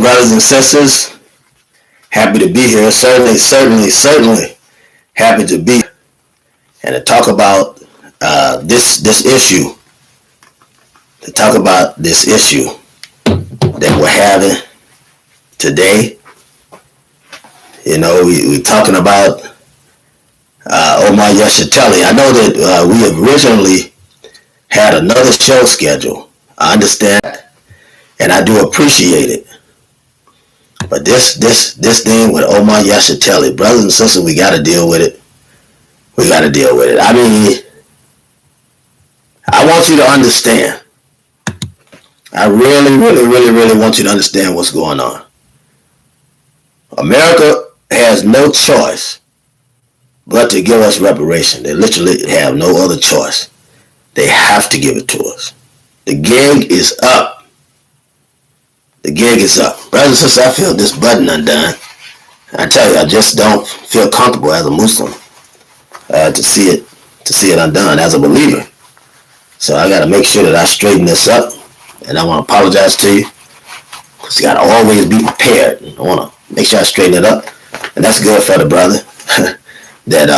brothers and sisters. Happy to be here. Certainly happy to be here and to talk about this issue. To talk about this issue that we're having today. You know, we're talking about Omali Yeshutali. I know that we originally had another show scheduled. I understand, and I do appreciate it. But this thing with Omali Yeshutali, brothers and sisters, we got to deal with it. We got to deal with it. I mean, I want you to understand. I really want you to understand what's going on. America has no choice but to give us reparation. They literally have no other choice. They have to give it to us. The gig is up. The gig is up. Brothers and sisters, I feel this button undone. I tell you, I just don't feel comfortable as a Muslim to see it undone as a believer. So I got to make sure that I straighten this up. And I want to apologize to you. Because you got to always be prepared. I want to make sure I straighten it up. And that's good for the brother. That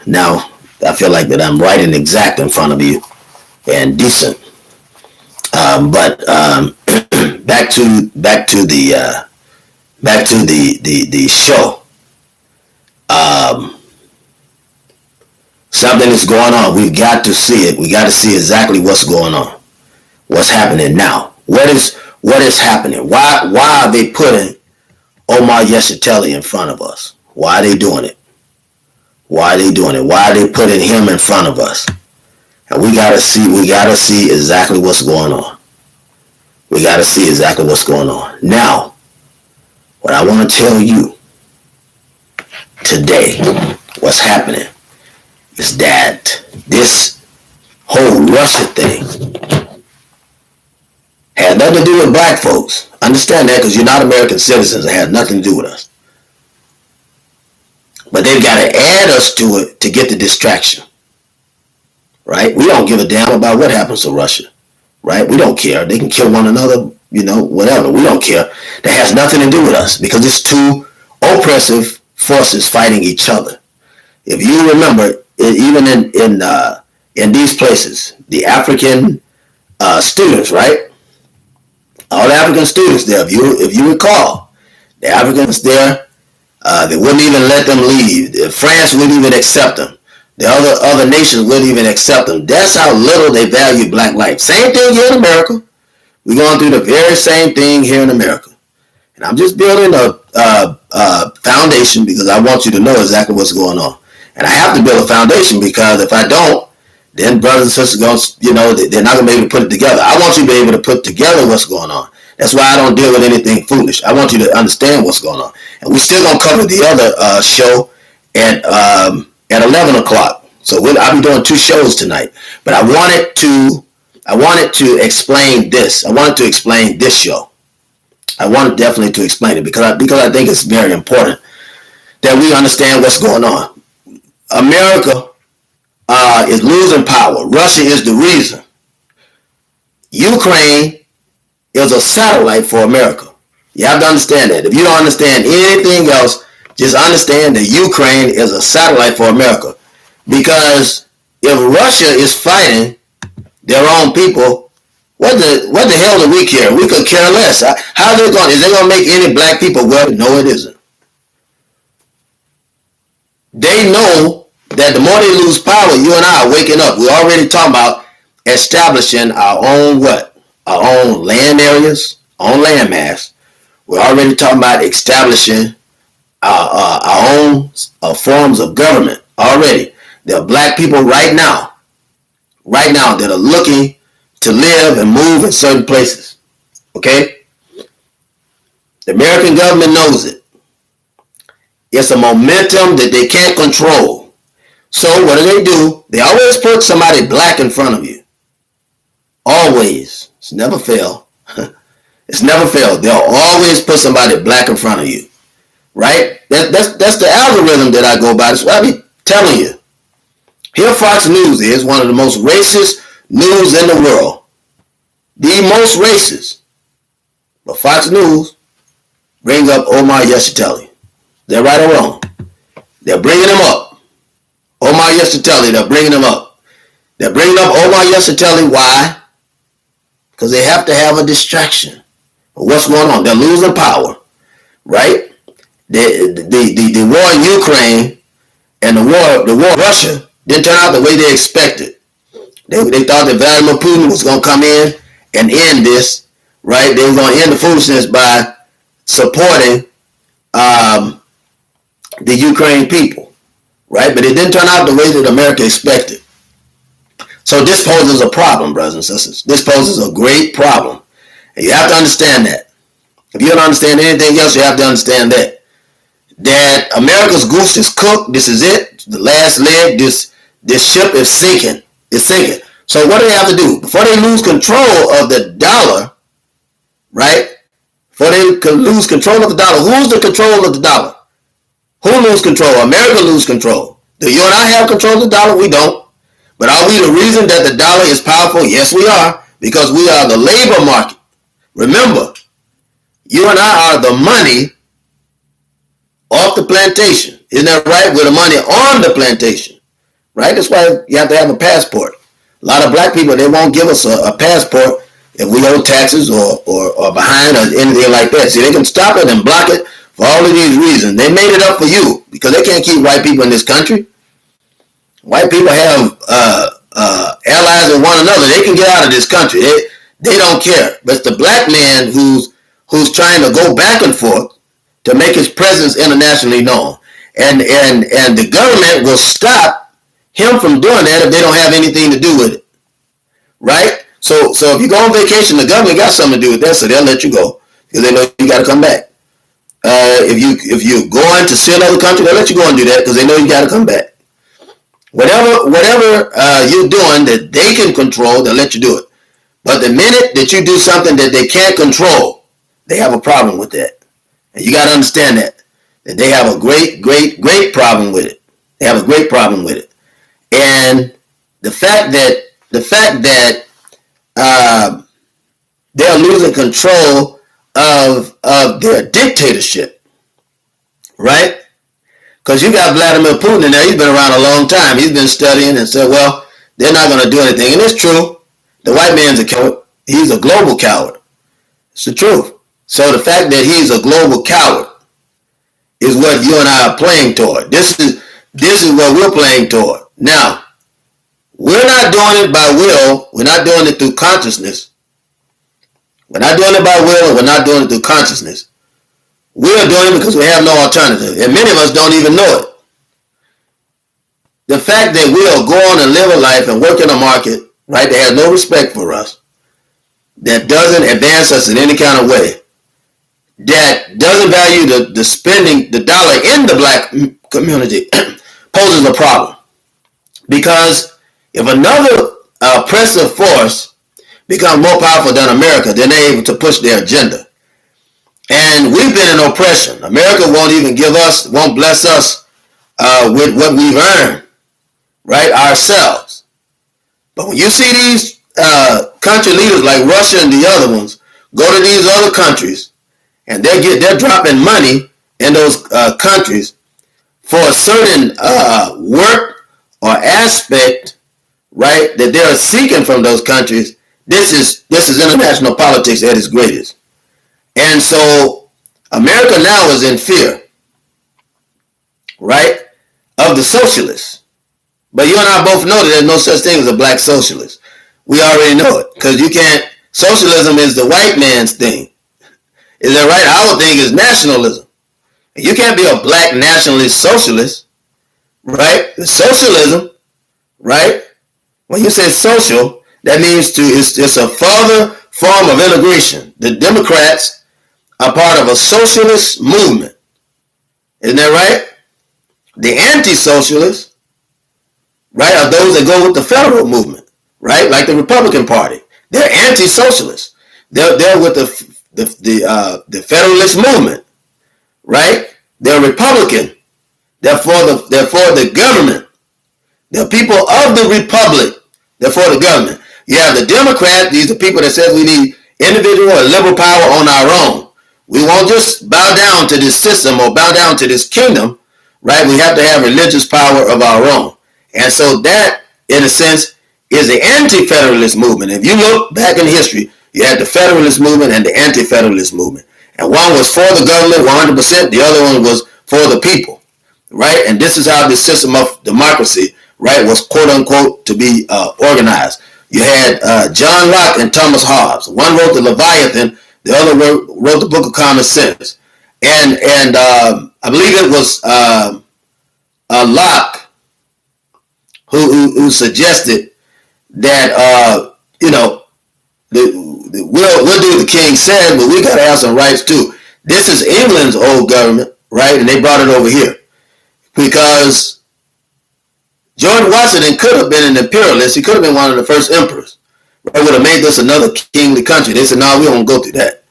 now I feel like that I'm right and exact in front of you. And decent. But back to the show. Something is going on. We've got to see it. We got to see exactly what's going on. What's happening now? What is happening? Why are they putting Omali Yeshutali in front of us? Why are they doing it? Why are they doing it? Why are they putting him in front of us? And we gotta see exactly what's going on. We gotta see exactly what's going on. Now, what I want to tell you today, what's happening, is that this whole Russia thing had nothing to do with black folks. Understand that, because you're not American citizens. It had nothing to do with us. But they've got to add us to it to get the distraction. Right? We don't give a damn about what happens to Russia. Right? We don't care. They can kill one another, whatever. We don't care. That has nothing to do with us, because it's two oppressive forces fighting each other. If you remember, even in these places, the African students, right? All the African students there, if you recall, the Africans there, they wouldn't even let them leave. France wouldn't even accept them. The other nations wouldn't even accept them. That's how little they value black life. Same thing here in America. We're going through the very same thing here in America. And I'm just building a foundation because I want you to know exactly what's going on. And I have to build a foundation, because if I don't, then brothers and sisters they're not going to be able to put it together. I want you to be able to put together what's going on. That's why I don't deal with anything foolish. I want you to understand what's going on. And we're still going to cover the other show at 11 o'clock. So I'll be doing 2 shows tonight. But I wanted to explain this. I wanted to explain this show. I wanted definitely to explain it because I think it's very important that we understand what's going on. America is losing power. Russia is the reason. Ukraine is a satellite for America. You have to understand that. If you don't understand anything else, just understand that Ukraine is a satellite for America. Because if Russia is fighting their own people, what the hell do we care? We could care less. How is it going to make any black people well? No, it isn't. They know that the more they lose power, you and I are waking up. We're already talking about establishing our own what? Our own land areas, our own land mass. We're already talking about establishing our own forms of government already. There are black people right now that are looking to live and move in certain places. Okay? The American government knows it. It's a momentum that they can't control. So what do? They always put somebody black in front of you. Always. It's never failed. It's never failed. They'll always put somebody black in front of you. Right? That's the algorithm that I go by. That's what I be telling you. Here Fox News is one of the most racist news in the world. The most racist. But Fox News, brings up Omar Yeshutali. They're right or wrong. They're bringing him up. Omar Yeshutali, they're bringing him up. They're bringing up Omar Yeshutali. Why? Because they have to have a distraction of what's going on. They're losing power, right? The war in Ukraine and the war in Russia didn't turn out the way they expected. They thought that Vladimir Putin was going to come in and end this, right? They were going to end the foolishness by supporting the Ukraine people, right? But it didn't turn out the way that America expected. So this poses a problem, brothers and sisters. This poses a great problem. And you have to understand that. If you don't understand anything else, you have to understand that. That America's goose is cooked. This is it. The last leg. This ship is sinking. It's sinking. So what do they have to do? Before they lose control of the dollar, right? Before they lose control of the dollar, who's the control of the dollar? Who lose control? America lose control. Do you and I have control of the dollar? We don't. But are we the reason that the dollar is powerful? Yes, we are. Because we are the labor market. Remember, you and I are the money off the plantation. Isn't that right? We're the money on the plantation. Right? That's why you have to have a passport. A lot of black people, they won't give us a passport if we owe taxes or behind or anything like that. See, they can stop it and block it for all of these reasons. They made it up for you because they can't keep white people in this country. White people have allies with one another. They can get out of this country. They don't care. But it's the black man who's trying to go back and forth to make his presence internationally known. And the government will stop him from doing that if they don't have anything to do with it. Right? So if you go on vacation, the government got something to do with that, so they'll let you go because they know you got to come back. If you're going to see another country, they'll let you go and do that because they know you got to come back. Whatever you're doing that they can control, they'll let you do it. But the minute that you do something that they can't control, they have a problem with that. And you got to understand that they have a great, great, great problem with it. They have a great problem with it. And the fact that they're losing control of their dictatorship, right? Because you got Vladimir Putin in there. He's been around a long time. He's been studying and said, well, they're not going to do anything. And it's true. The white man's a coward. He's a global coward. It's the truth. So the fact that he's a global coward is what you and I are playing toward. This is what we're playing toward. Now, we're not doing it by will. We're not doing it through consciousness. We're not doing it by will, and we're not doing it through consciousness. We're doing it because we have no alternative. And many of us don't even know it. The fact that we'll go on and live a life and work in a market, right, that has no respect for us, that doesn't advance us in any kind of way, that doesn't value the spending the dollar in the black community poses a problem. Because if another oppressive force becomes more powerful than America, then they're able to push their agenda. And we've been in oppression. America won't bless us with what we've earned, right, ourselves. But when you see these country leaders like Russia and the other ones go to these other countries and they're dropping money in those countries for a certain work or aspect, right, that they're seeking from those countries, this is international politics at its greatest. And so America now is in fear, right, of the socialists. But you and I both know that there's no such thing as a black socialist. We already know it because you can't. Socialism is the white man's thing. Is that right? Our thing is nationalism. You can't be a black nationalist socialist, right? The socialism, right? When you say social, that means it's a further form of integration. The Democrats are part of a socialist movement. Isn't that right? The anti-socialists, right, are those that go with the federal movement, right? Like the Republican Party. They're anti-socialists. They're with the Federalist movement, right? They're Republican. They're for the government. They're people of the republic. They're for the government. You have the Democrats. These are people that says we need individual and liberal power on our own. We won't just bow down to this system or bow down to this kingdom, right? We have to have religious power of our own. And so that, in a sense, is the anti-federalist movement. If you look back in history, you had the federalist movement and the anti-federalist movement. And one was for the government 100%, the other one was for the people, right? And this is how this system of democracy, right, was quote unquote to be organized. You had John Locke and Thomas Hobbes. One wrote the Leviathan, the other wrote the Book of Common Sense. And I believe it was Locke who suggested that, we'll do what the king said, but we got to have some rights too. This is England's old government, right? And they brought it over here because George Washington could have been an imperialist. He could have been one of the first emperors. Right? Would have made this another kingly country. They said, no, we don't go through that.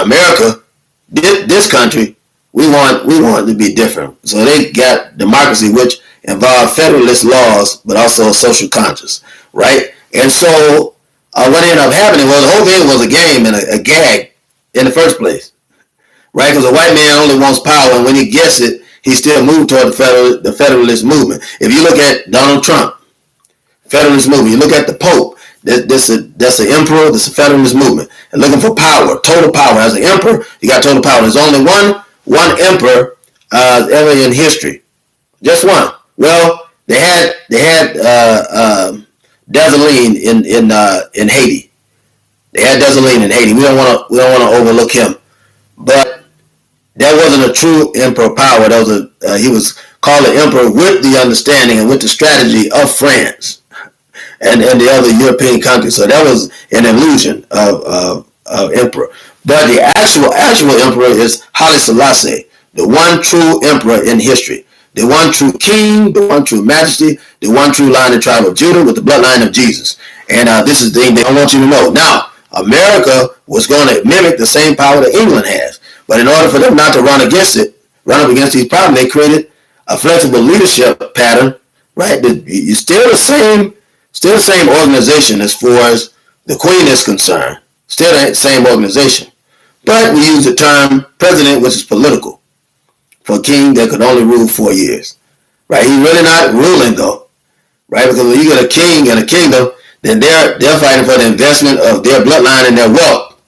America, this country, we want to be different. So they got democracy, which involved federalist laws, but also a social conscience, right? And so what ended up happening was the whole thing was a game and a gag in the first place, right? Because a white man only wants power, and when he gets it, he still moved toward the federalist movement. If you look at Donald Trump, federalist movement. You look at the Pope, that's the emperor, that's the federalist movement. And looking for power, total power. As an emperor, you got total power. There's only one emperor ever in history, just one. Well, they had Dessalines in Haiti. They had Dessalines in Haiti. We don't want to overlook him, but that wasn't a true emperor power. That was he was called an emperor with the understanding and with the strategy of France and the other European countries. So that was an illusion of emperor. But the actual emperor is Haile Selassie, the one true emperor in history. The one true king, the one true majesty, the one true line of tribe of Judah with the bloodline of Jesus. And this is the thing they don't want you to know. Now, America was going to mimic the same power that England has. But in order for them not to run up against these problems, they created a flexible leadership pattern, right? You're still the same organization as far as the Queen is concerned. Still the same organization. But we use the term president, which is political, for a king that could only rule 4 years, right? He's really not ruling though, right? Because when you get a king and a kingdom, then they're fighting for the investment of their bloodline and their wealth.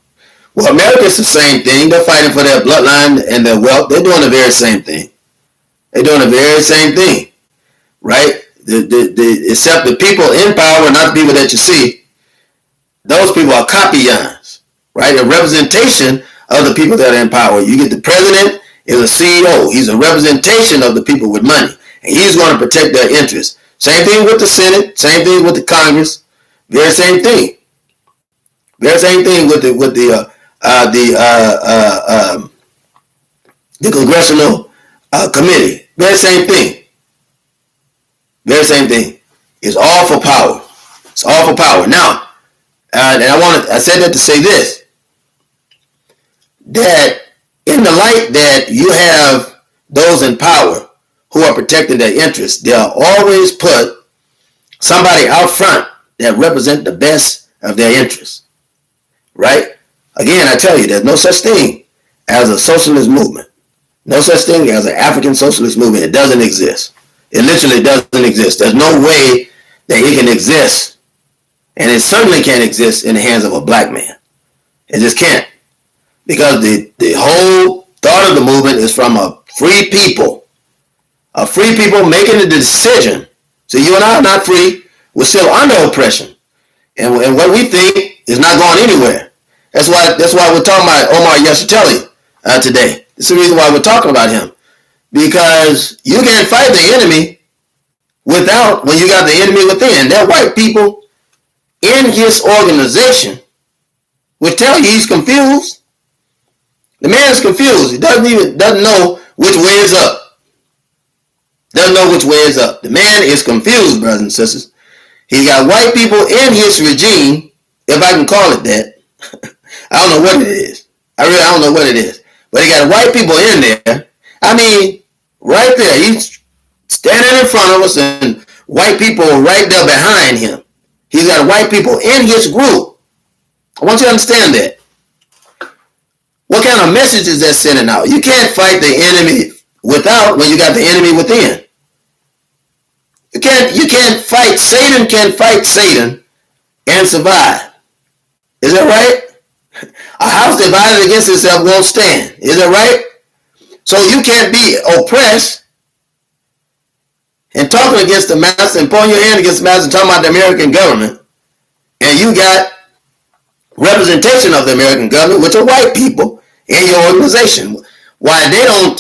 Well, America's the same thing. They're fighting for their bloodline and their wealth. They're doing the very same thing. They're doing the very same thing, right? Except the people in power, not the people that you see, those people are copyons, right? A representation of the people that are in power. You get the president is a CEO. He's a representation of the people with money, and he's going to protect their interests. Same thing with the Senate. Same thing with the Congress. Very same thing. Very same thing with the Congressional Committee. Very same thing. Very same thing. It's all for power. It's all for power. Now, and I said that to say this, that in the light that you have those in power who are protecting their interests, they'll always put somebody out front that represent the best of their interests, right? Again, I tell you, there's no such thing as a socialist movement. No such thing as an African socialist movement. It doesn't exist. It literally doesn't exist. There's no way that it can exist, and it certainly can't exist in the hands of a black man. It just can't. Because the whole thought of the movement is from a free people making a decision. So you and I are not free. We're still under oppression. And what we think is not going anywhere. That's why we're talking about Omar Yeshutali today. That's the reason why we're talking about him. Because you can't fight the enemy when you got the enemy within. There are white people in his organization which tell you he's confused. The man is confused. He doesn't know which way is up. Doesn't know which way is up. The man is confused, brothers and sisters. He got white people in his regime, if I can call it that. I don't know what it is. I don't know what it is. But he got white people in there. I mean, right there. He's standing in front of us and white people right there behind him. He's got white people in his group. I want you to understand that. What kind of message is that sending out? You can't fight the enemy without when you got the enemy within. You can't fight. Satan can't fight Satan and survive. Is that right? A house divided against itself won't stand. Is that right? So you can't be oppressed and talking against the master and pointing your hand against the master and talking about the American government, and you got representation of the American government, which are white people in your organization. Why they don't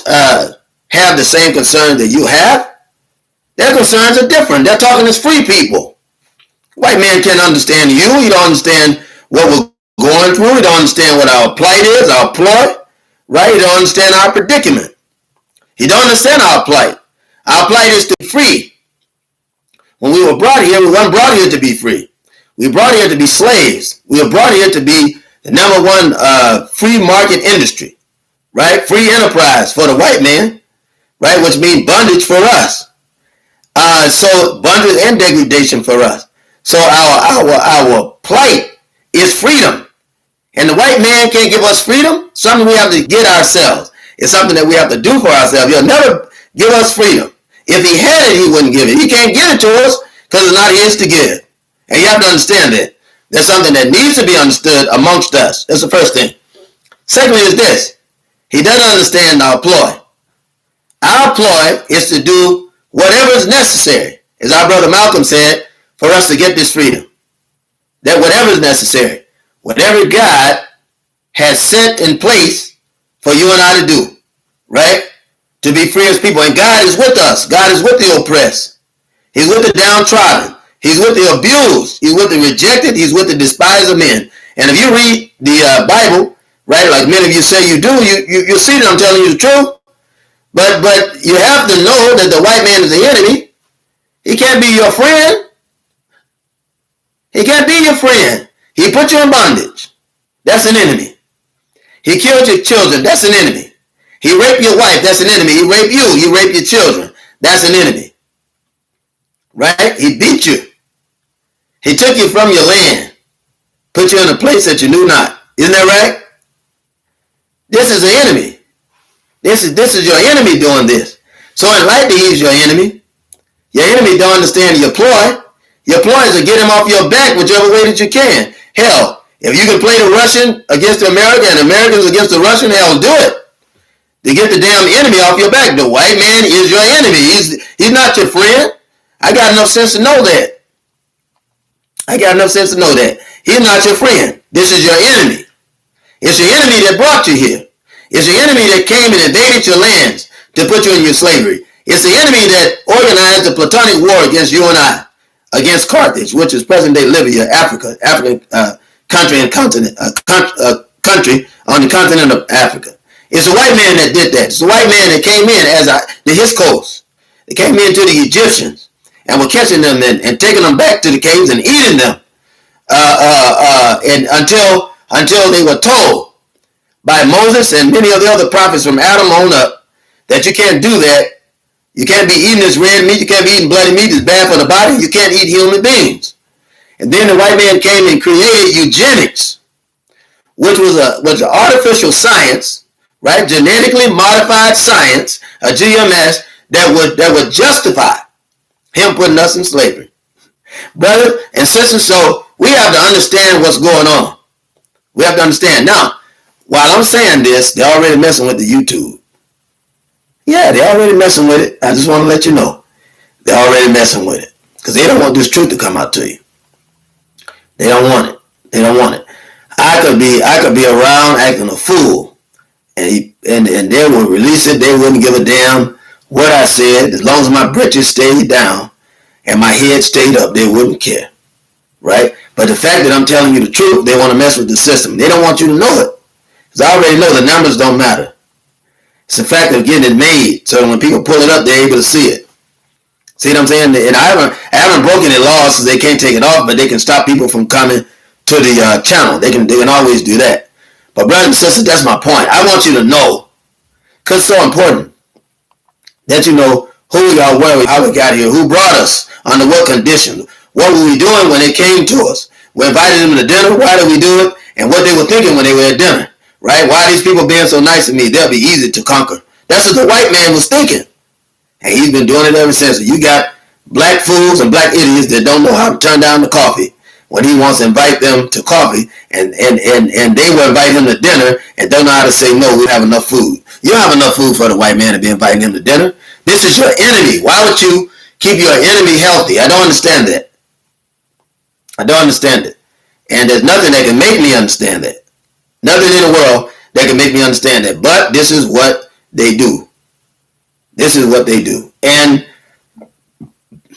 have the same concerns that you have? Their concerns are different. They're talking as free people. White man can't understand you. You don't understand what we're going through. You don't understand what our plight is, our ploy, right? You don't understand our predicament. You don't understand our plight. Our plight is to be free. When we were brought here, we weren't brought here to be free. We were brought here to be slaves. We were brought here to be the number one free market industry, right? Free enterprise for the white man, right? Which means bondage for us. So bondage and degradation for us. So our plight is freedom. And the white man can't give us freedom. Something we have to get ourselves. It's something that we have to do for ourselves. He'll never give us freedom. If he had it, he wouldn't give it. He can't give it to us because it's not his to give. And you have to understand that. There's something that needs to be understood amongst us. That's the first thing. Secondly is this. He doesn't understand our ploy. Our ploy is to do whatever is necessary, as our brother Malcolm said, for us to get this freedom. That whatever is necessary, whatever God has set in place for you and I to do, right? To be free as people. And God is with us. God is with the oppressed. He's with the downtrodden. He's with the abused. He's with the rejected. He's with the despised of men. And if you read the Bible, right, like many of you say you do, you'll see that I'm telling you the truth. But you have to know that the white man is the enemy. He can't be your friend. He can't be your friend. He put you in bondage. That's an enemy. He killed your children. That's an enemy. He raped your wife. That's an enemy. He raped you. He raped your children. That's an enemy. Right? He beat you. He took you from your land. Put you in a place that you knew not. Isn't that right? This is an enemy. This is your enemy doing this. So in life, he's your enemy. Your enemy don't understand your ploy. Your ploy is to get him off your back whichever way that you can. Hell, if you can play the Russian against the American and Americans against the Russian, hell, do it. To get the damn enemy off your back. The white man is your enemy. He's not your friend. I got enough sense to know that. He's not your friend. This is your enemy. It's your enemy that brought you here. It's the enemy that came and invaded your lands to put you in your slavery. It's the enemy that organized the Platonic war against you and I, against Carthage, which is present-day Libya, African country and continent, country on the continent of Africa. It's the white man that did that. It's the white man that came in as his coast. They came into the Egyptians and were catching them and taking them back to the caves and eating them and until they were told by Moses and many of the other prophets from Adam on up that you can't do that. You can't be eating this red meat. You can't be eating bloody meat. It's bad for the body. You can't eat human beings. And then the white man came and created eugenics, which was an artificial science, right? Genetically modified science, a GMS that would justify him putting us in slavery. Brothers and sisters, so we have to understand what's going on. We have to understand. Now, while I'm saying this, they're already messing with the YouTube. Yeah, they're already messing with it. I just want to let you know. They're already messing with it. Because they don't want this truth to come out to you. They don't want it. They don't want it. I could be around acting a fool. And they would release it. They wouldn't give a damn what I said. As long as my britches stayed down and my head stayed up, they wouldn't care. Right? But the fact that I'm telling you the truth, they want to mess with the system. They don't want you to know it. Because I already know the numbers don't matter. It's the fact of getting it made. So when people pull it up, they're able to see it. See what I'm saying? And I haven't broken any laws, so they can't take it off, but they can stop people from coming to the channel. They can always do that. But brothers and sisters, that's my point. I want you to know, because it's so important, that you know who we are, how we got here, who brought us, under what conditions, what were we doing when they came to us. We invited them to dinner. Why did we do it? And what they were thinking when they were at dinner. right? Why are these people being so nice to me? They'll be easy to conquer. That's what the white man was thinking. And he's been doing it ever since. You got black fools and black idiots that don't know how to turn down the coffee when he wants to invite them to coffee, and they will invite him to dinner and don't know how to say no, we have enough food. You don't have enough food for the white man to be inviting him to dinner. This is your enemy. Why would you keep your enemy healthy? I don't understand that. I don't understand it. And there's nothing that can make me understand that. Nothing in the world that can make me understand that. But this is what they do. This is what they do. And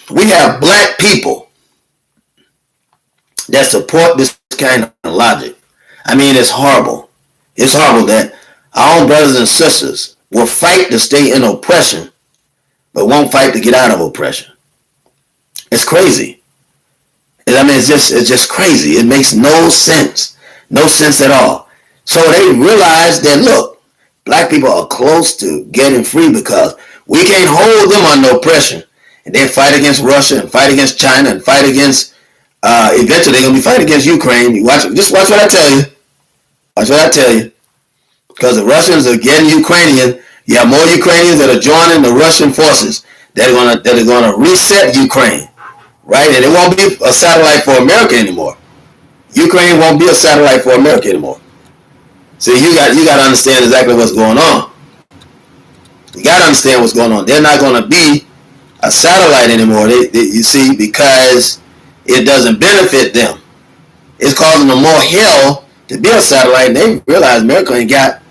we have black people that support this kind of logic. I mean, it's horrible. It's horrible that our own brothers and sisters will fight to stay in oppression, but won't fight to get out of oppression. It's crazy. I mean, it's just crazy. It makes no sense. No sense at all. So they realize that, look, black people are close to getting free because we can't hold them under oppression. And they fight against Russia and fight against China and fight against, eventually they're going to be fighting against Ukraine. Just watch what I tell you. Watch what I tell you. Because the Russians are getting Ukrainian. You have more Ukrainians that are joining the Russian forces that are going to reset Ukraine. Right? And it won't be a satellite for America anymore. Ukraine won't be a satellite for America anymore. So you got to understand exactly what's going on. You got to understand what's going on. They're not going to be a satellite anymore. You see, because it doesn't benefit them. It's causing them more hell to be a satellite. And they realize America ain't got.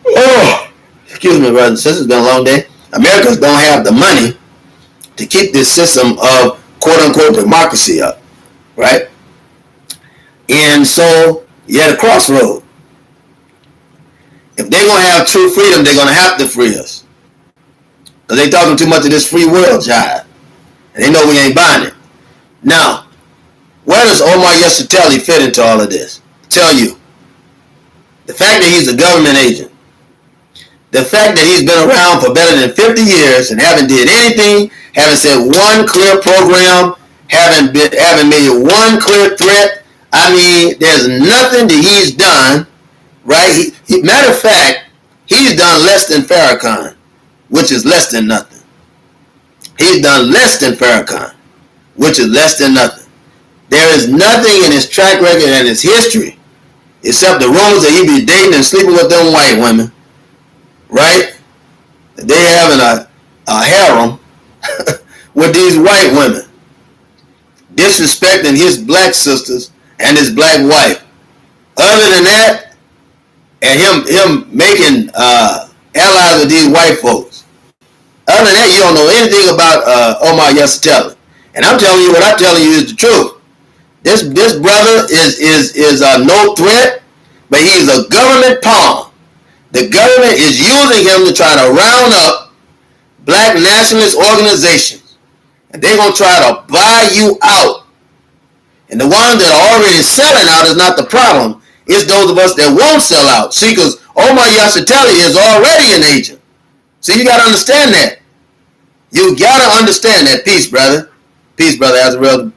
Oh, excuse me, brothers and sisters. It's been a long day. Americans don't have the money to keep this system of quote-unquote democracy up, right? And so you're at a crossroad. If they're going to have true freedom, they're going to have to free us. Because they're talking too much of this free world jive. And they know we ain't buying it. Now, where does Omali Yeshutali fit into all of this? Tell you. The fact that he's a government agent. The fact that he's been around for better than 50 years and haven't did anything, haven't said one clear program, haven't made one clear threat. I mean, there's nothing that he's done, right? Matter of fact, he's done less than Farrakhan, which is less than nothing. He's done less than Farrakhan, which is less than nothing. There is nothing in his track record and his history, except the rumors that he be dating and sleeping with them white women, right? They having a harem with these white women, disrespecting his black sisters and his black wife. Other than that, and him making allies with these white folks. Other than that, you don't know anything about Omali Yeshutali. And I'm telling you, what I'm telling you is the truth. This brother is no threat, but he's a government pawn. The government is using him to try to round up black nationalist organizations. And they're going to try to buy you out. And the ones that are already selling out is not the problem. It's those of us that won't sell out. See, because Omali Yeshutali is already an agent. See, you got to understand that. You got to understand that. Peace, brother. Peace, brother. Azrael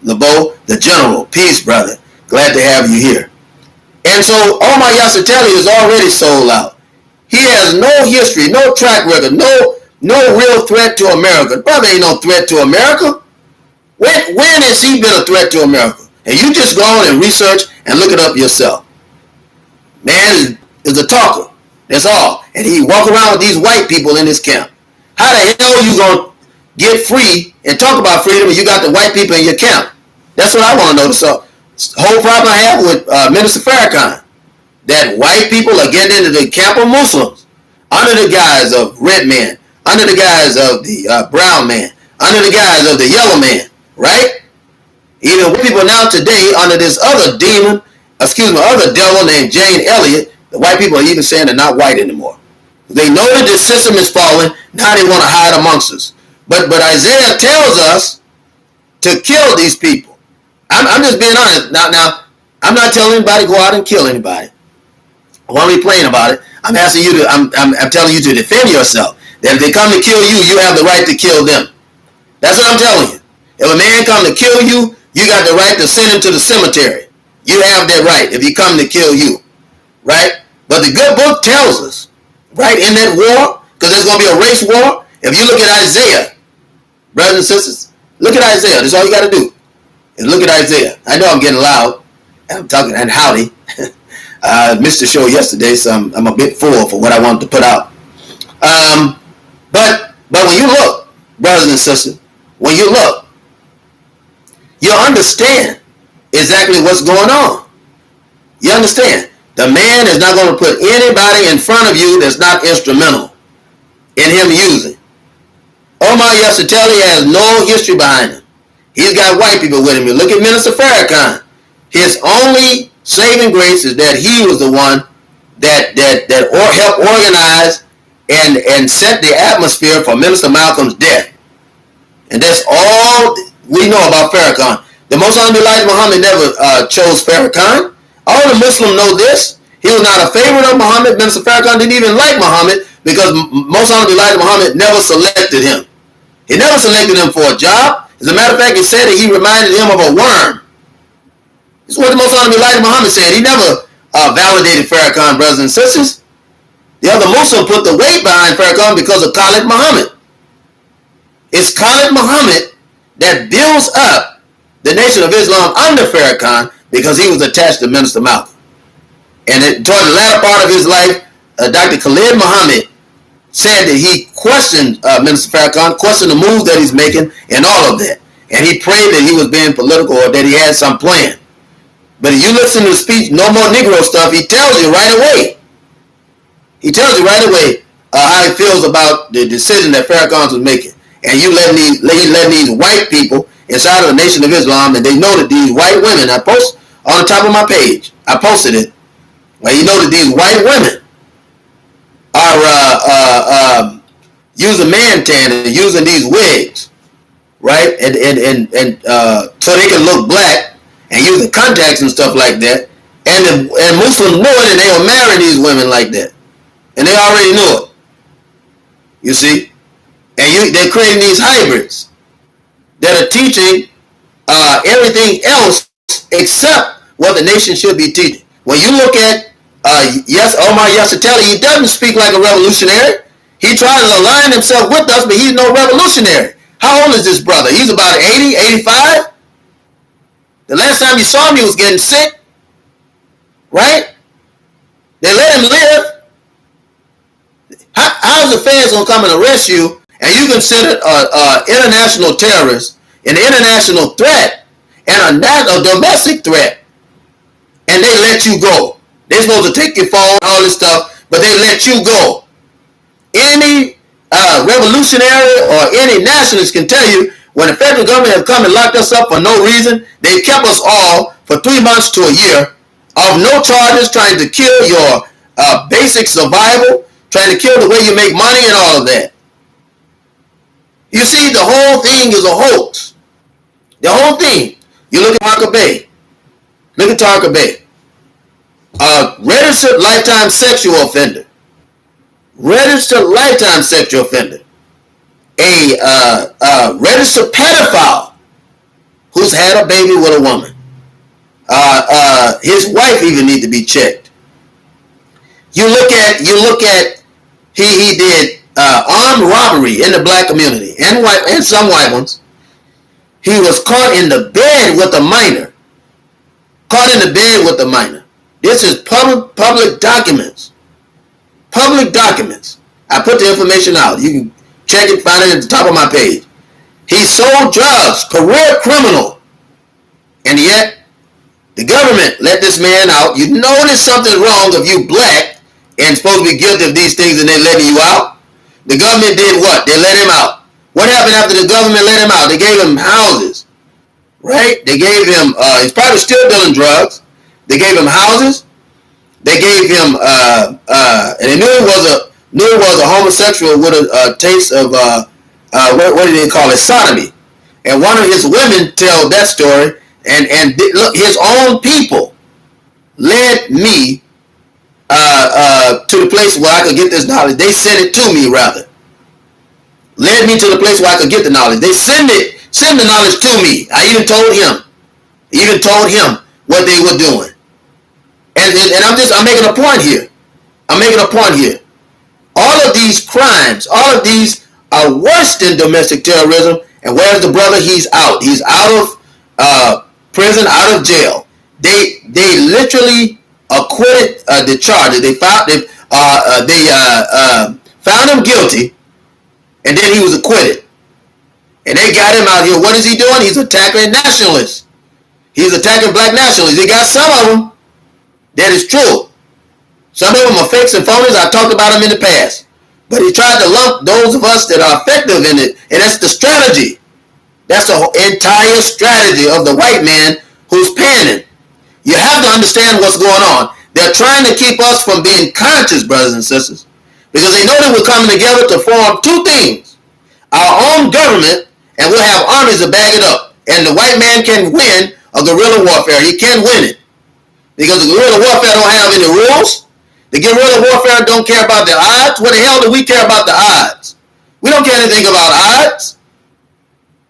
LeBeau, the general. Peace, brother. Glad to have you here. And so Omali Yeshutali is already sold out. He has no history, no track record, no real threat to America. Brother ain't no threat to America. When has he been a threat to America? And you just go on and research and look it up yourself. Man is a talker. That's all. And he walk around with these white people in his camp. How the hell are you going to get free and talk about freedom when you got the white people in your camp? That's what I want to know. So, whole problem I have with Minister Farrakhan, that white people are getting into the camp of Muslims under the guise of red man, under the guise of the brown man, under the guise of the yellow man, right? Even white people now today under this other demon, other devil named Jane Elliott, the white people are even saying they're not white anymore. They know that this system is falling. Now they want to hide amongst us. But Isaiah tells us to kill these people. I'm just being honest. Now, I'm not telling anybody to go out and kill anybody. I won't be playing about it. I'm asking you to. I'm telling you to defend yourself. That if they come to kill you, you have the right to kill them. That's what I'm telling you. If a man come to kill you, you got the right to send him to the cemetery. You have that right if he come to kill you. right? But the good book tells us, right, in that war, because there's going to be a race war. If you look at Isaiah, brothers and sisters, look at Isaiah. That's all you got to do is look at Isaiah. I know I'm getting loud. I'm talking and howdy. Missed the show yesterday, so I'm a bit full for what I wanted to put out. But when you look, brothers and sisters, when you look, you'll understand exactly what's going on. You understand? The man is not going to put anybody in front of you that's not instrumental in him using. Omali Yeshutali has no history behind him. He's got white people with him. You look at Minister Farrakhan. His only saving grace is that he was the one that helped organize and set the atmosphere for Minister Malcolm's death. And that's all we know about Farrakhan. The Most Honorable Elijah Muhammad never chose Farrakhan. All the Muslims know this. He was not a favorite of Muhammad. Minister Farrakhan didn't even like Muhammad because Most Honorable Elijah Muhammad never selected him. He never selected him for a job. As a matter of fact, he said that he reminded him of a worm. This is what the Most Honorable Elijah Muhammad said. He never validated Farrakhan, brothers and sisters. The other Muslim put the weight behind Farrakhan because of Khalid Muhammad. It's Khalid Muhammad that builds up the Nation of Islam under Farrakhan because he was attached to Minister Malcolm. And toward the latter part of his life, Dr. Khalid Muhammad said that he questioned Minister Farrakhan, questioned the moves that he's making and all of that. And he prayed that he was being political or that he had some plan. But if you listen to the speech, No More Negro Stuff, he tells you right away. He tells you right away how he feels about the decision that Farrakhan was making. And you letting these white people inside of the Nation of Islam, and they know that these white women, I post on the top of my page, I posted it, where you know that these white women are using man tan and using these wigs, right? And so they can look black and using contacts and stuff like that. And Muslims knew it, and they were marrying these women like that. And they already knew it. You see? And they're creating these hybrids that are teaching everything else except what the nation should be teaching. When you look at Omali Yeshutali, he doesn't speak like a revolutionary. He tries to align himself with us, but he's no revolutionary. How old is this brother? He's about 80, 85. The last time you saw him, he was getting sick. Right? They let him live. How's the feds going to come and arrest you and you consider an international terrorist, an international threat, and a domestic threat, and they let you go? They're supposed to take your phone, all this stuff, but they let you go. Any revolutionary or any nationalist can tell you when the federal government has come and locked us up for no reason, they've kept us all for 3 months to a year of no charges, trying to kill your basic survival, trying to kill the way you make money and all of that. You see, the whole thing is a hoax. The whole thing. You look at Tarka Bey. Look at Tarka Bey. Registered lifetime sexual offender. Registered lifetime sexual offender. A registered pedophile who's had a baby with a woman. His wife even need to be checked. You look at he did armed robbery in the black community and some white ones. He was caught in the bed with a minor. This is public documents. Public documents. I put the information out. You can check it, find it at the top of my page. He sold drugs, career criminal. And yet, the government let this man out. You know there's something wrong if you black and supposed to be guilty of these things and they're letting you out. The government did what? They let him out. What happened after the government let him out? They gave him houses, right? They gave him, he's probably still dealing drugs. They gave him houses. They gave him, and they knew he was a homosexual with a taste of, what did they call it? Sodomy. And one of his women tell that story, and look, his own people led me to the place where I could get this knowledge. They sent it to me, rather. Led me to the place where I could get the knowledge. They send the knowledge to me. I even told him what they were doing. And I'm making a point here. I'm making a point here. All of these crimes, all of these are worse than domestic terrorism. And where's the brother? He's out. He's out of prison, out of jail. They literally acquitted the charges. They found him guilty, and then he was acquitted. And they got him out here. What is he doing? He's attacking nationalists. He's attacking black nationalists. He got some of them. That is true. Some of them are fakes and phonies. I talked about them in the past. But he tried to lump those of us that are effective in it. And that's the strategy. That's the entire strategy of the white man who's panning. You have to understand what's going on. They're trying to keep us from being conscious, brothers and sisters. Because they know that we're coming together to form two things. Our own government, and we'll have armies to back it up. And the white man can win a guerrilla warfare. He can win it. Because the guerrilla warfare don't have any rules. The guerrilla warfare don't care about the odds. What the hell do we care about the odds? We don't care anything about odds.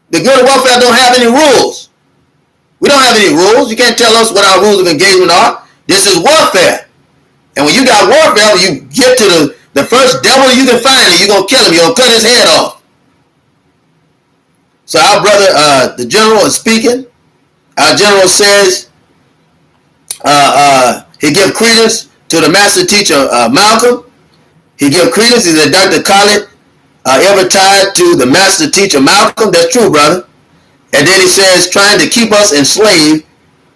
The guerrilla warfare don't have any rules. We don't have any rules. You can't tell us what our rules of engagement are. This is warfare. And when you got warfare, you get to the first devil you can find and you're going to kill him. You're going to cut his head off. So our brother, the general is speaking. Our general says he gives credence to the master teacher Malcolm. He gives credence. He said Dr. Khalid ever tied to the master teacher Malcolm. That's true, brother. And then he says trying to keep us enslaved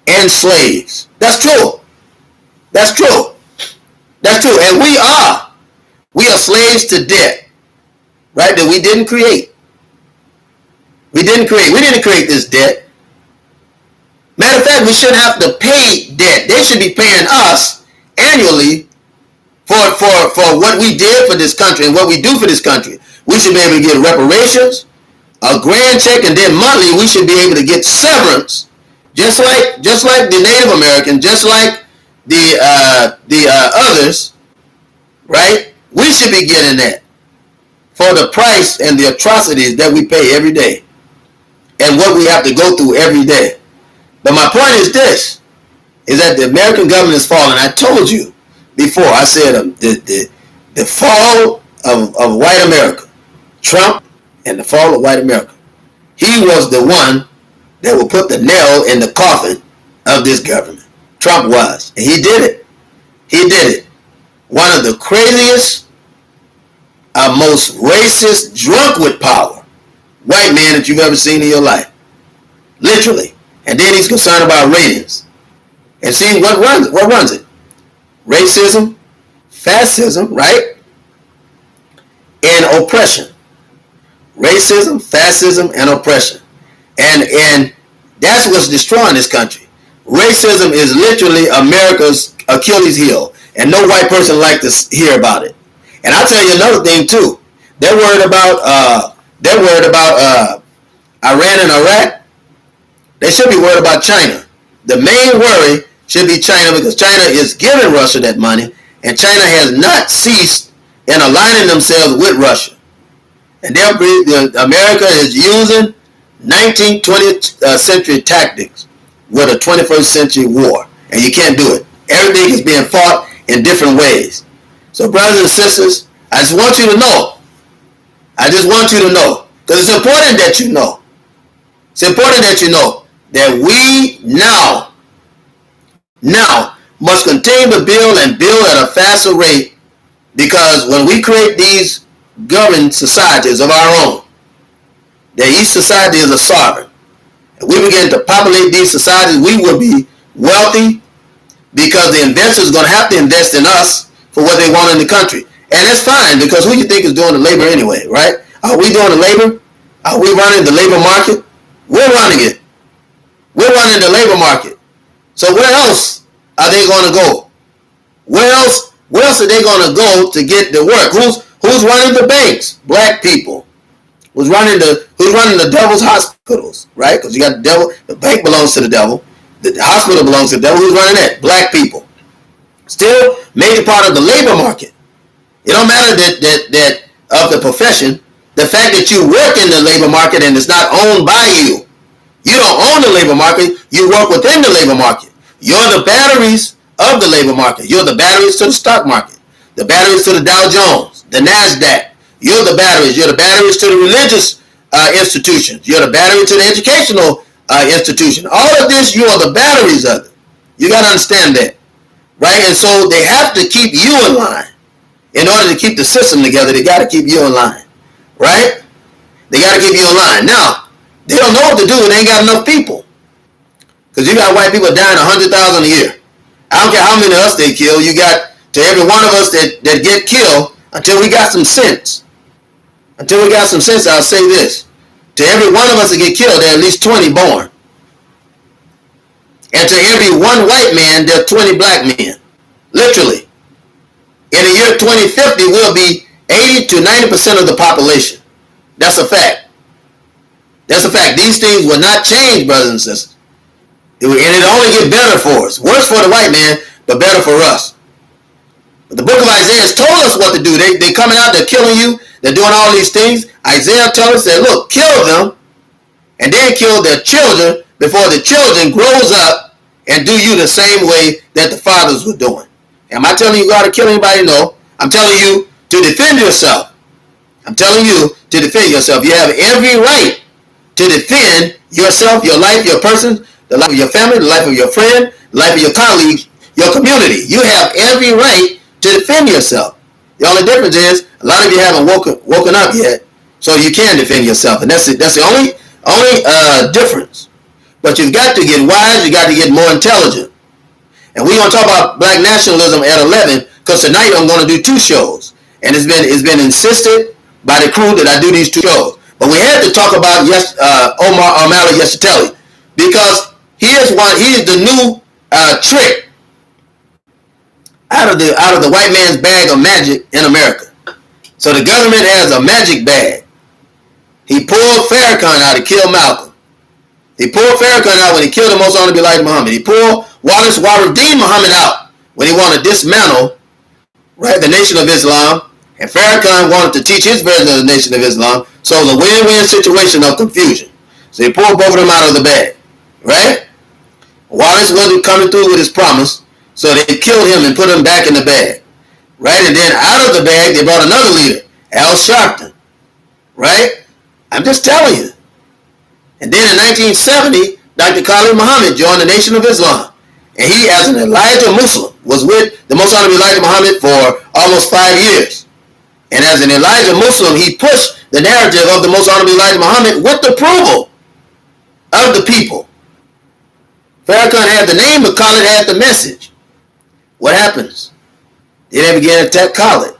and slaves. That's true. That's true. That's true. And we are slaves to debt, right? That we didn't create. We didn't create this debt. Matter of fact, we shouldn't have to pay debt. They should be paying us annually for what we did for this country and what we do for this country. We should be able to get reparations, a grand check, and then monthly we should be able to get severance, just like the Native American, just like the others, right? We should be getting that for the price and the atrocities that we pay every day and what we have to go through every day. But my point is this, is that the American government is falling. I told you before, I said the fall of white America, Trump and the fall of white America. He was the one that would put the nail in the coffin of this government. Trump was. And he did it. He did it. One of the craziest, most racist, drunk with power white man that you've ever seen in your life. Literally. And then he's concerned about ratings. And see what runs it? Racism, fascism, right? And oppression. Racism, fascism, and oppression. And that's what's destroying this country. Racism is literally America's Achilles heel. And no white person likes to hear about it. And I'll tell you another thing too. They're worried about Iran and Iraq. They should be worried about China. The main worry should be China because China is giving Russia that money and China has not ceased in aligning themselves with Russia. And America is using 19th, 20th century tactics with a 21st century war. And you can't do it. Everything is being fought in different ways. So brothers and sisters, I just want you to know. I just want you to know. Because it's important that you know. It's important that you know that we now must continue to build and build at a faster rate, because when we create these governed societies of our own, that each society is a sovereign, and we begin to populate these societies, we will be wealthy because the investors are going to have to invest in us for what they want in the country. And that's fine, because who you think is doing the labor anyway, right? Are we doing the labor? Are we running the labor market? We're running it. We're running the labor market. So where else are they going to go? Where else are they going to go to get the work? Who's running the banks? Black people. Who's running the devil's hospitals, right? Because you got the devil. The bank belongs to the devil. The hospital belongs to the devil. Who's running that? Black people. Still major part of the labor market. It don't matter that of the profession. The fact that you work in the labor market and it's not owned by you. You don't own the labor market. You work within the labor market. You're the batteries of the labor market. You're the batteries to the stock market, the batteries to the Dow Jones, the NASDAQ. You're the batteries. You're the batteries to the religious institutions. You're the battery to the educational institution. All of this, you are the batteries of it. You got to understand that, right? And so they have to keep you in line. In order to keep the system together, they got to keep you in line, right? They got to keep you in line. Now, they don't know what to do when they ain't got enough people. Because you got white people dying 100,000 a year. I don't care how many of us they kill. You got to every one of us that get killed until we got some sense. Until we got some sense, I'll say this. To every one of us that get killed, there are at least 20 born. And to every one white man, there are 20 black men. Literally. In the year 2050, we'll be 80 to 90% of the population. That's a fact. That's a fact. These things will not change, brothers and sisters. And it'll only get better for us. Worse for the white man, but better for us. But the book of Isaiah has told us what to do. They coming out, they're killing you, they're doing all these things. Isaiah tells us that, look, kill them, and then kill their children before the children grows up and do you the same way that the fathers were doing. Am I telling you how to kill anybody? No. I'm telling you to defend yourself. I'm telling you to defend yourself. You have every right to defend yourself, your life, your person, the life of your family, the life of your friend, the life of your colleague, your community. You have every right to defend yourself. The only difference is a lot of you haven't woken up yet, so you can defend yourself, and that's it. That's the only difference. But you've got to get wise. You got to get more intelligent. And we're going to talk about black nationalism at 11, because tonight I'm going to do 2 shows, and it's been insisted by the crew that I do these 2 shows. But we had to talk about Omali Yeshutali, because he is the new trick out of the white man's bag of magic in America. So the government has a magic bag. He pulled Farrakhan out to kill Malcolm. He pulled Farrakhan out when he killed the most honorable Elijah Muhammad. He pulled Wallace Waruddin Muhammad out when he wanted to dismantle, right, the Nation of Islam. And Farrakhan wanted to teach his version of the Nation of Islam. So it was a win-win situation of confusion. So he pulled both of them out of the bag, right? Wallace wasn't coming through with his promise, so they killed him and put him back in the bag, right? And then out of the bag, they brought another leader, Al Sharpton, right? I'm just telling you. And then in 1970, Dr. Khalid Muhammad joined the Nation of Islam. And he, as an Elijah Muslim, was with the Most Honorable Elijah Muhammad for almost 5 years. And as an Elijah Muslim, he pushed the narrative of the Most Honorable Elijah Muhammad with the approval of the people. Farrakhan had the name, but Khalid had the message. What happens? They began to attack Khalid,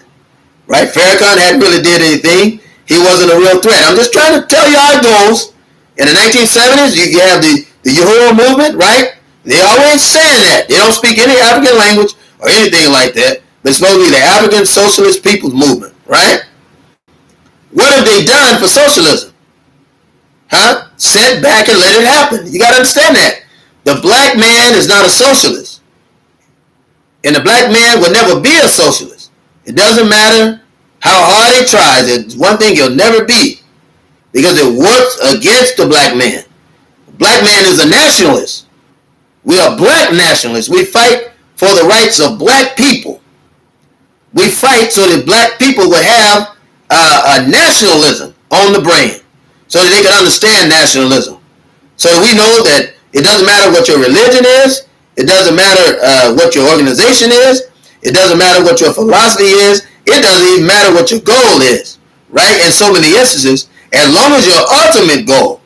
right? Farrakhan hadn't really did anything. He wasn't a real threat. I'm just trying to tell you how it goes. In the 1970s, you have the Uhuru movement, right? They always saying that. They don't speak any African language or anything like that. But it's supposed to be the African Socialist People's Movement, right? What have they done for socialism? Huh? Sit back and let it happen. You got to understand that. The black man is not a socialist. And the black man will never be a socialist. It doesn't matter how hard he tries. It's one thing he'll never be. Because it works against the black man. The black man is a nationalist. We are black nationalists. We fight for the rights of black people. We fight so that black people will have a nationalism on the brain. So that they can understand nationalism. So that we know that it doesn't matter what your religion is. It doesn't matter what your organization is. It doesn't matter what your philosophy is. It doesn't even matter what your goal is. Right? In so many instances, as long as your ultimate goal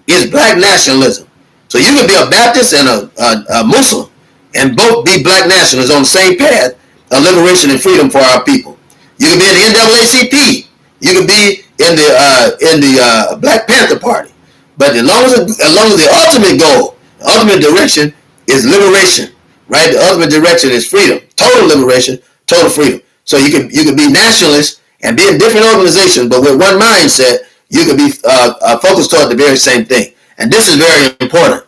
is black nationalism. So you can be a Baptist and a Muslim and both be black nationalists on the same path of liberation and freedom for our people. You can be in the NAACP. You can be in the Black Panther Party. But as long as the ultimate goal, the ultimate direction is liberation, right? The ultimate direction is freedom, total liberation, total freedom. So you can be nationalist and be in different organizations, but with one mindset, you can be focused toward the very same thing. And this is very important.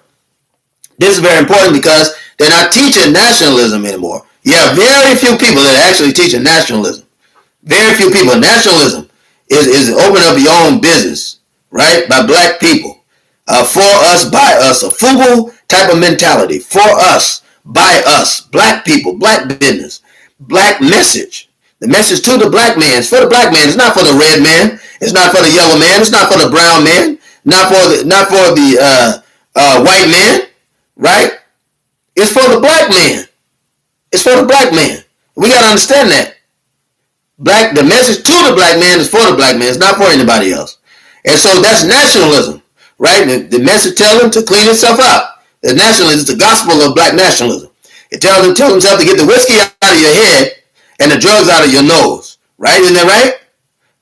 This is very important because they're not teaching nationalism anymore. You have very few people that are actually teaching nationalism. Very few people. Nationalism is open up your own business, right? By black people. For us, by us. A FUBU type of mentality. For us, by us, black people, black business, black message. The message to the black man is for the black man. It's not for the red man. It's not for the yellow man. It's not for the brown man. Not for the white man, right? It's for the black man. It's for the black man. We got to understand that. The message to the black man is for the black man. It's not for anybody else. And so that's nationalism, right? The message tells him to clean himself up. The nationalism is the gospel of black nationalism. It tells himself to get the whiskey out of your head and the drugs out of your nose, right? Isn't that right?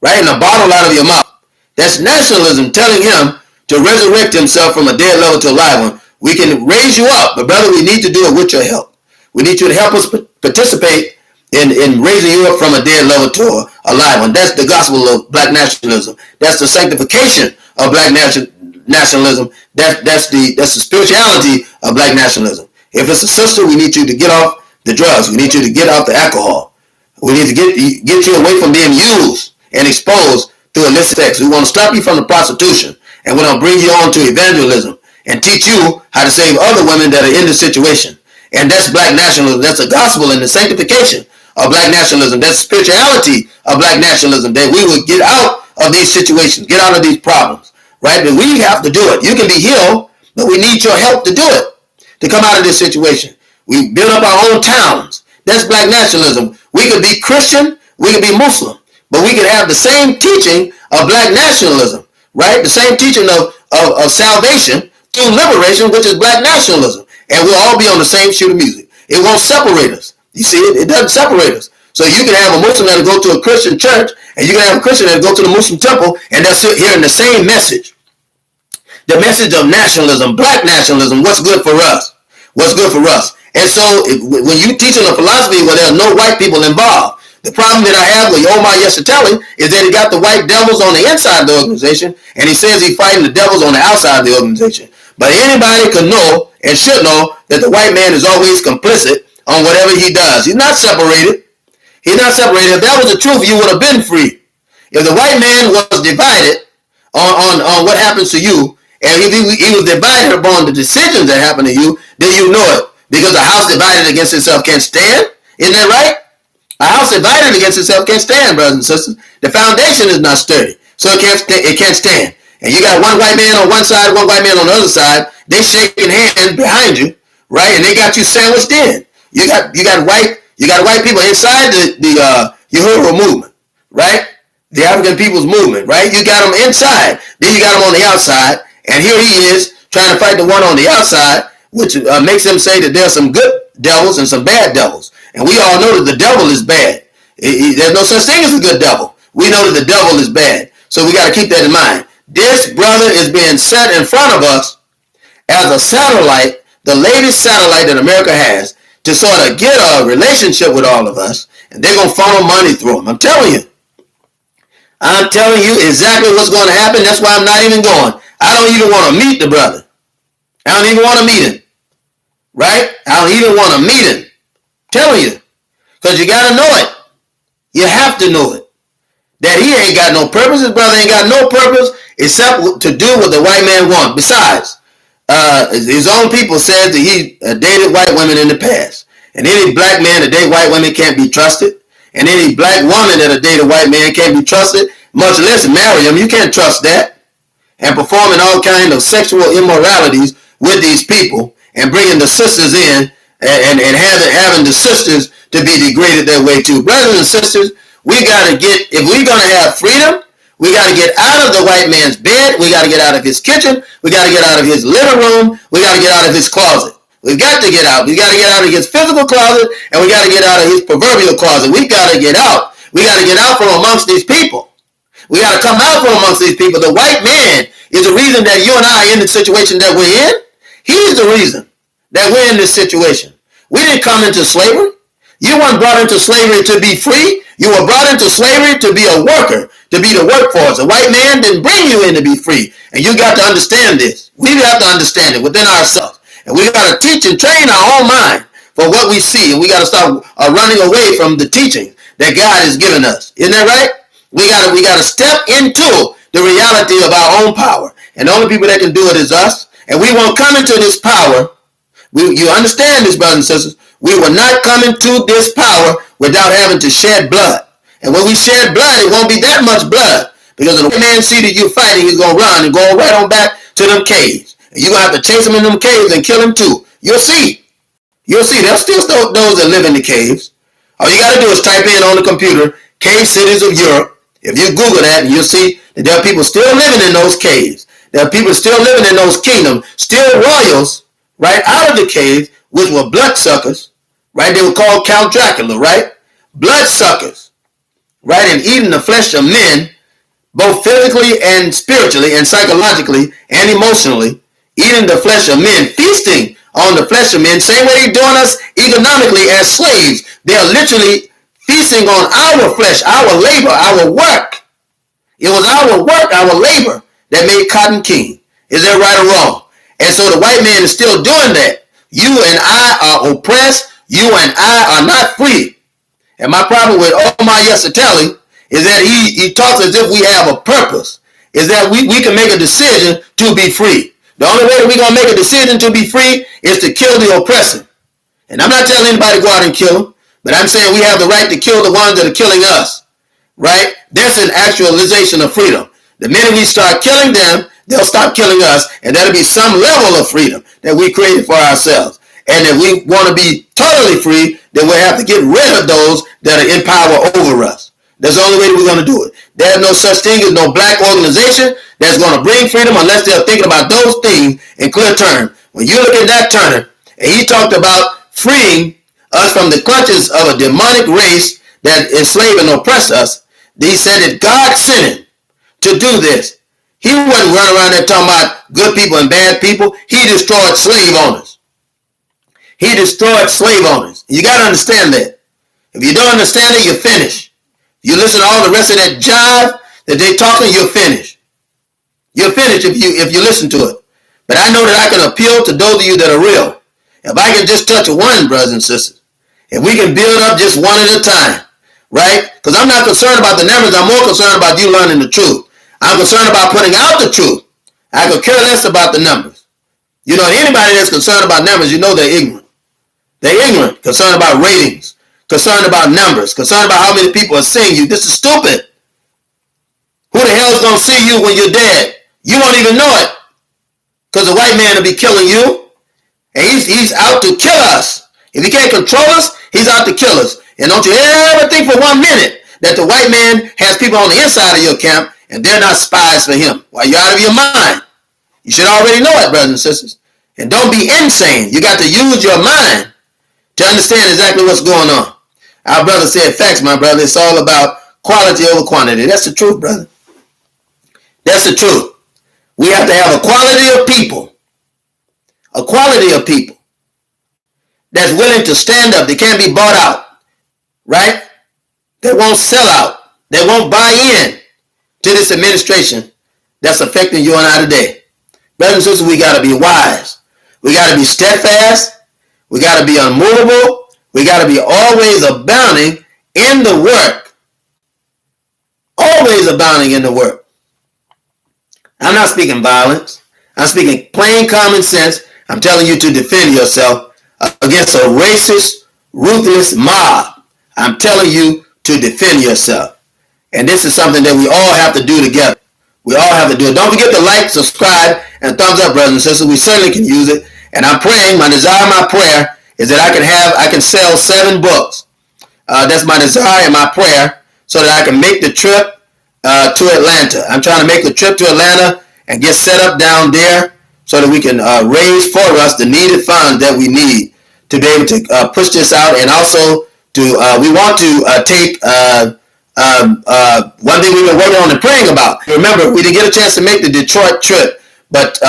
Right? And the bottle out of your mouth. That's nationalism telling him to resurrect himself from a dead level to a live one. We can raise you up, but brother, we need to do it with your help. We need you to help us participate in raising you up from a dead level to a live one. That's the gospel of black nationalism. That's the sanctification of black nationalism. That's the spirituality of black nationalism. If it's a sister, we need you to get off the drugs. We need you to get off the alcohol. We need to get you away from being used and exposed through illicit sex. We want to stop you from the prostitution, and we're going to bring you on to evangelism and teach you how to save other women that are in the situation. And that's black nationalism. That's the gospel and the sanctification of black nationalism. That's the spirituality of black nationalism, that we would get out of these situations, get out of these problems, right? But we have to do it. You can be healed, but we need your help to do it, to come out of this situation. We build up our own towns. That's black nationalism. We could be Christian, we could be Muslim, but we could have the same teaching of black nationalism, right? The same teaching of salvation through liberation, which is black nationalism. And we'll all be on the same sheet of music. It won't separate us. You see, it doesn't separate us. So you can have a Muslim that'll go to a Christian church, and you can have a Christian that'll go to the Muslim temple, and they're still hearing the same message. The message of nationalism, black nationalism, what's good for us. What's good for us. And so when you teaching a philosophy where there are no white people involved, the problem that I have with Omali Yeshutali is that he got the white devils on the inside of the organization, and he says he's fighting the devils on the outside of the organization. But anybody can know and should know that the white man is always complicit on whatever he does. He's not separated. He's not separated. If that was the truth, you would have been free. If the white man was divided on what happens to you, and if he was divided upon the decisions that happen to you, then you know it. Because a house divided against itself can't stand. Isn't that right? A house divided against itself can't stand, brothers and sisters. The foundation is not sturdy, so it can't stand. And you got one white man on one side, one white man on the other side. They shaking hands behind you, right? And they got you sandwiched in. You got white people inside the Uhuru movement, right? The African People's Movement, right? You got them inside. Then you got them on the outside. And here he is trying to fight the one on the outside, which makes him say that there's some good devils and some bad devils. And we all know that the devil is bad. There's no such thing as a good devil. We know that the devil is bad. So we got to keep that in mind. This brother is being set in front of us as a satellite, the latest satellite that America has, to sort of get a relationship with all of us. And they're going to funnel money through him. I'm telling you exactly what's going to happen. That's why I'm not even going. I don't even want to meet the brother. I don't even want to meet him. Right? I don't even want to meet him. I'm telling you. Because you got to know it. You have to know it. That he ain't got no purpose. His brother ain't got no purpose except to do what the white man wants. Besides, his own people said that he dated white women in the past. And any black man that date white women can't be trusted. And any black woman that date a white man can't be trusted, much less marry him. You can't trust that. And performing all kinds of sexual immoralities with these people and bringing the sisters in and having the sisters to be degraded that way too. Brothers and sisters, we got to get, if we're going to have freedom, we got to get out of the white man's bed. We got to get out of his kitchen. We got to get out of his living room. We got to get out of his closet. We got to get out. We got to get out of his physical closet, and we got to get out of his proverbial closet. We got to get out. We got to get out from amongst these people. We got to come out from amongst these people. The white man is the reason that you and I are in the situation that we're in. He's the reason that we're in this situation. We didn't come into slavery. You weren't brought into slavery to be free. You were brought into slavery to be a worker, to be the workforce. The white man didn't bring you in to be free. And you got to understand this. We have to understand it within ourselves. And we got to teach and train our own mind for what we see. And we got to start running away from the teaching that God has given us. Isn't that right? We got to step into the reality of our own power. And the only people that can do it is us. And we won't come into this power You understand this, brothers and sisters? We will not come into this power without having to shed blood. And when we shed blood, it won't be that much blood. Because when the man see that you're fighting, he's going to run and go right on back to them caves. And you're going to have to chase him in them caves and kill him too. You'll see. You'll see. There's still those that live in the caves. All you got to do is type in on the computer, cave cities of Europe. If you Google that, you'll see that there are people still living in those caves. There are people still living in those kingdoms, still royals, right, out of the caves, which were bloodsuckers, right? They were called Count Dracula, right? Bloodsuckers, right? And eating the flesh of men, both physically and spiritually and psychologically and emotionally, eating the flesh of men, feasting on the flesh of men, same way they're doing us economically as slaves. They are literally feasting on our flesh, our labor, our work. It was our work, our labor that made cotton king. Is that right or wrong? And so the white man is still doing that. You and I are oppressed. You and I are not free. And my problem with Omali Yeshutali is that he talks as if we have a purpose. Is that we can make a decision to be free. The only way that we're going to make a decision to be free is to kill the oppressor. And I'm not telling anybody to go out and kill them, but I'm saying we have the right to kill the ones that are killing us. Right? That's an actualization of freedom. The minute we start killing them, they'll stop killing us, and that'll be some level of freedom that we created for ourselves. And if we want to be totally free, then we'll have to get rid of those that are in power over us. That's the only way we're going to do it. There's no such thing as no black organization that's going to bring freedom unless they're thinking about those things in clear terms. When you look at that Turner, and he talked about freeing us from the clutches of a demonic race that enslave and oppress us, he said that God sent him to do this. He wasn't running around there talking about good people and bad people. He destroyed slave owners. He destroyed slave owners. You got to understand that. If you don't understand it, you're finished. You listen to all the rest of that jive that they talking, you're finished. You're finished if you listen to it. But I know that I can appeal to those of you that are real. If I can just touch one, brothers and sisters, if we can build up just one at a time, right? Because I'm not concerned about the numbers. I'm more concerned about you learning the truth. I'm concerned about putting out the truth. I could care less about the numbers. You know, anybody that's concerned about numbers, you know they're ignorant. They're ignorant, concerned about ratings, concerned about numbers, concerned about how many people are seeing you. This is stupid. Who the hell is going to see you when you're dead? You won't even know it. Because the white man will be killing you. And he's out to kill us. If he can't control us, he's out to kill us. And don't you ever think for 1 minute that the white man has people on the inside of your camp and they're not spies for him. Why, you're out of your mind. You should already know it, brothers and sisters. And don't be insane. You got to use your mind to understand exactly what's going on. Our brother said, facts, my brother. It's all about quality over quantity. That's the truth, brother. That's the truth. We have to have a quality of people. A quality of people that's willing to stand up. They can't be bought out. Right? They won't sell out. They won't buy in to this administration that's affecting you and I today. Brothers and sisters, we got to be wise. We got to be steadfast. We got to be unmovable. We got to be always abounding in the work. Always abounding in the work. I'm not speaking violence. I'm speaking plain common sense. I'm telling you to defend yourself against a racist, ruthless mob. I'm telling you to defend yourself. And this is something that we all have to do together. We all have to do it. Don't forget to like, subscribe, and thumbs up, brothers and sisters. We certainly can use it. And I'm praying, my desire, my prayer is that I can sell 7 books. That's my desire and my prayer, so that I can make the trip to Atlanta. I'm trying to make the trip to Atlanta and get set up down there so that we can raise for us the needed funds that we need to be able to push this out. And also we want to take one thing we've been working on and praying about. Remember, we didn't get a chance to make the Detroit trip, but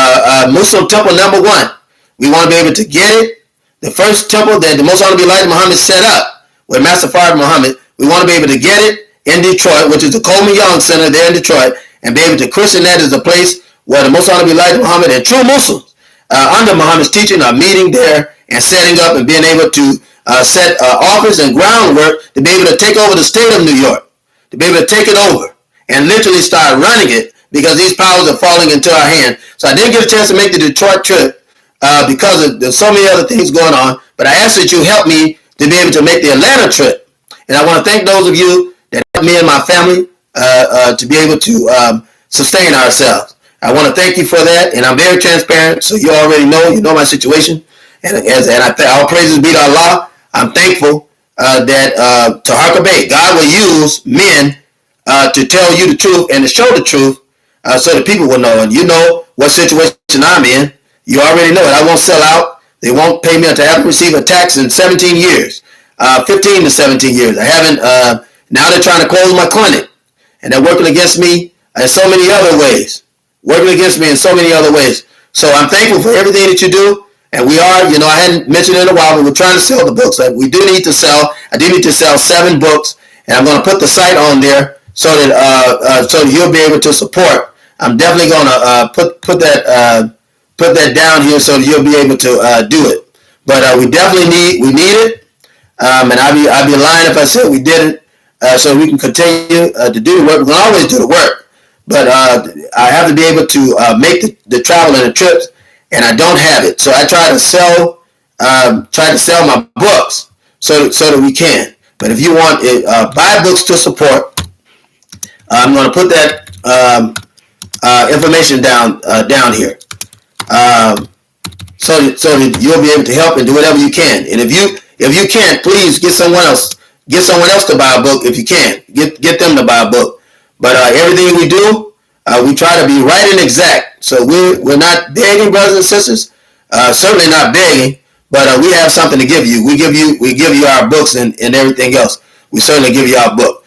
Muslim temple number 1, we want to be able to get it. The first temple that the Most Honorable Elijah Muhammad set up with Master Fard Muhammad, we want to be able to get it in Detroit, which is the Coleman Young Center there in Detroit, and be able to christen that as a place where the Most Honorable Elijah Muhammad and true Muslims under Muhammad's teaching are meeting there and setting up and being able to set office and groundwork to be able to take over the state of New York, to be able to take it over and literally start running it, because these powers are falling into our hand. So I didn't get a chance to make the Detroit trip because there's so many other things going on. But I ask that you help me to be able to make the Atlanta trip. And I want to thank those of you that helped me and my family to be able to sustain ourselves. I want to thank you for that, and I'm very transparent, so you already know. You know my situation, and all praises be to Allah. I'm thankful that to hark obey, God will use men to tell you the truth and to show the truth, so that people will know. And you know what situation I'm in. You already know it. I won't sell out. They won't pay me until I haven't received a tax in 17 years, 15 to 17 years. I haven't. Now they're trying to close my clinic, and they're working against me in so many other ways. So I'm thankful for everything that you do. And we are, I hadn't mentioned it in a while, but we're trying to sell the books. We do need to sell. I do need to sell 7 books, and I'm going to put the site on there so that you'll be able to support. I'm definitely going to put that down here so that you'll be able to do it. But we definitely need it, and I'd be lying if I said we didn't. So we can continue to do the work. We can always do the work, but I have to be able to make the travel and the trips. And I don't have it, so I try to sell my books so that we can. But if you want it, buy books to support. I'm going to put that information down here, so that you'll be able to help and do whatever you can. And if you can't, please get someone else to buy a book. If you can, get them to buy a book. But everything we do, we try to be right and exact. So we're not begging, brothers and sisters. Certainly not begging, but we have something to give you. We give you our books and everything else. We certainly give you our book.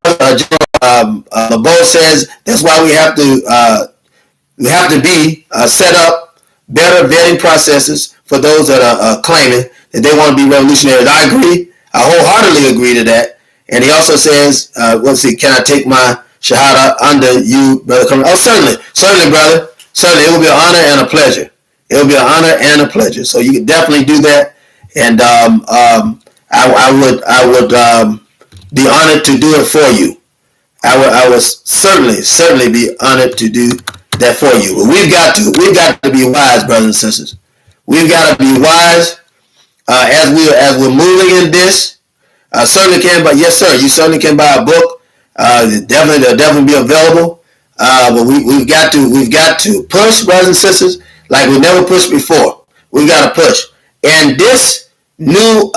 General LeBeau says that's why we have to be set up better vetting processes for those that are claiming that they want to be revolutionaries. I agree. I wholeheartedly agree to that. And he also says, let's see, can I take my Shahada under you, brother? Oh, certainly, brother. Certainly, it will be an honor and a pleasure. So you can definitely do that, and I would be honored to do it for you. I would certainly be honored to do that for you. But we've got to be wise, brothers and sisters. We've got to be wise as we're moving in this. Certainly can, but yes, sir, you certainly can buy a book. They'll definitely be available. But we've got to push, brothers and sisters, like we never pushed before. We've got to push. And this new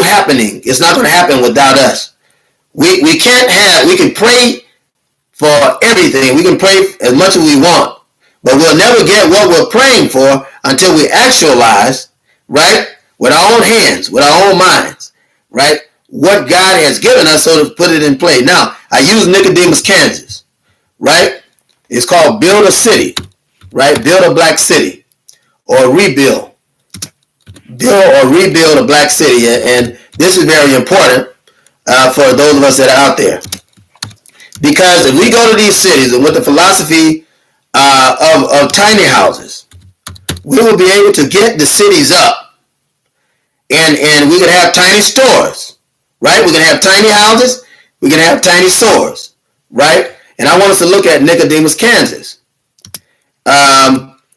happening is not going to happen without us. We can pray for everything. We can pray as much as we want, but we'll never get what we're praying for until we actualize, right, with our own hands, with our own minds, right, what God has given us, so to put it in play. Now, I use Nicodemus, Kansas, right? It's called Build a City, right? Build a black city, or rebuild. Build or rebuild a black city. And this is very important for those of us that are out there. Because if we go to these cities and with the philosophy of tiny houses, we will be able to get the cities up. And we can have tiny stores. Right? We can have tiny houses. We can have tiny stores. Right? And I want us to look at Nicodemus, Kansas.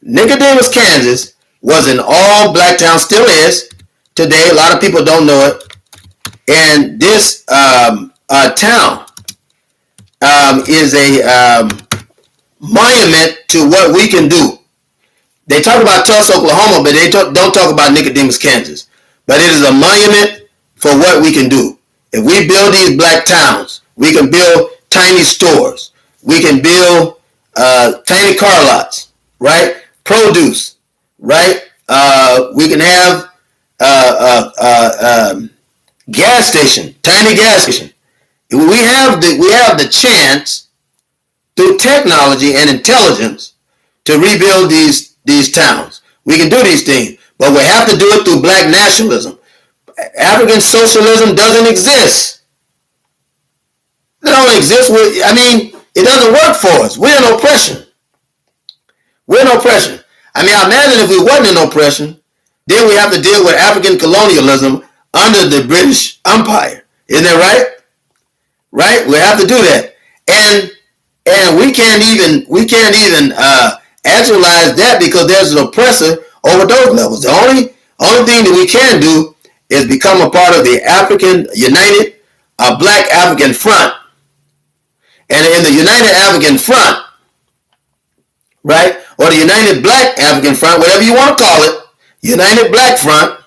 Nicodemus, Kansas was an all-black town, still is today. A lot of people don't know it. And this town is a monument to what we can do. They talk about Tulsa, Oklahoma, but they don't talk about Nicodemus, Kansas. But it is a monument for what we can do. If we build these black towns, we can build tiny stores. We can build tiny car lots, right? Produce, right? We can have gas station, tiny gas station. We have the chance through technology and intelligence to rebuild these towns. We can do these things, but we have to do it through black nationalism. African socialism doesn't exist. It don't exist. It doesn't work for us. We're in oppression. I imagine if we wasn't in oppression, then we have to deal with African colonialism under the British Empire. Isn't that right? Right? We have to do that. And and we can't even actualize that because there's an oppressor over those levels. The only thing that we can do is become a part of the African United Black African Front. And in the United African Front, right, or the United Black African Front, whatever you want to call it, United Black Front,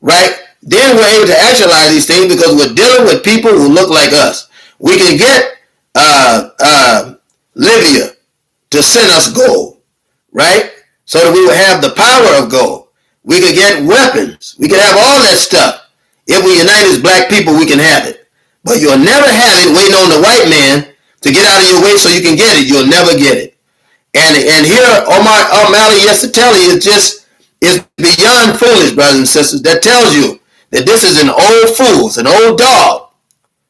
right, then we're able to actualize these things because we're dealing with people who look like us. We can get Libya to send us gold, right, so that we will have the power of gold. We could get weapons. We could have all that stuff. If we unite as black people, we can have it. But you'll never have it waiting on the white man to get out of your way so you can get it. You'll never get it. And here, Omali Yeshutali is beyond foolish, brothers and sisters. That tells you that this is an old fool, it's an old dog,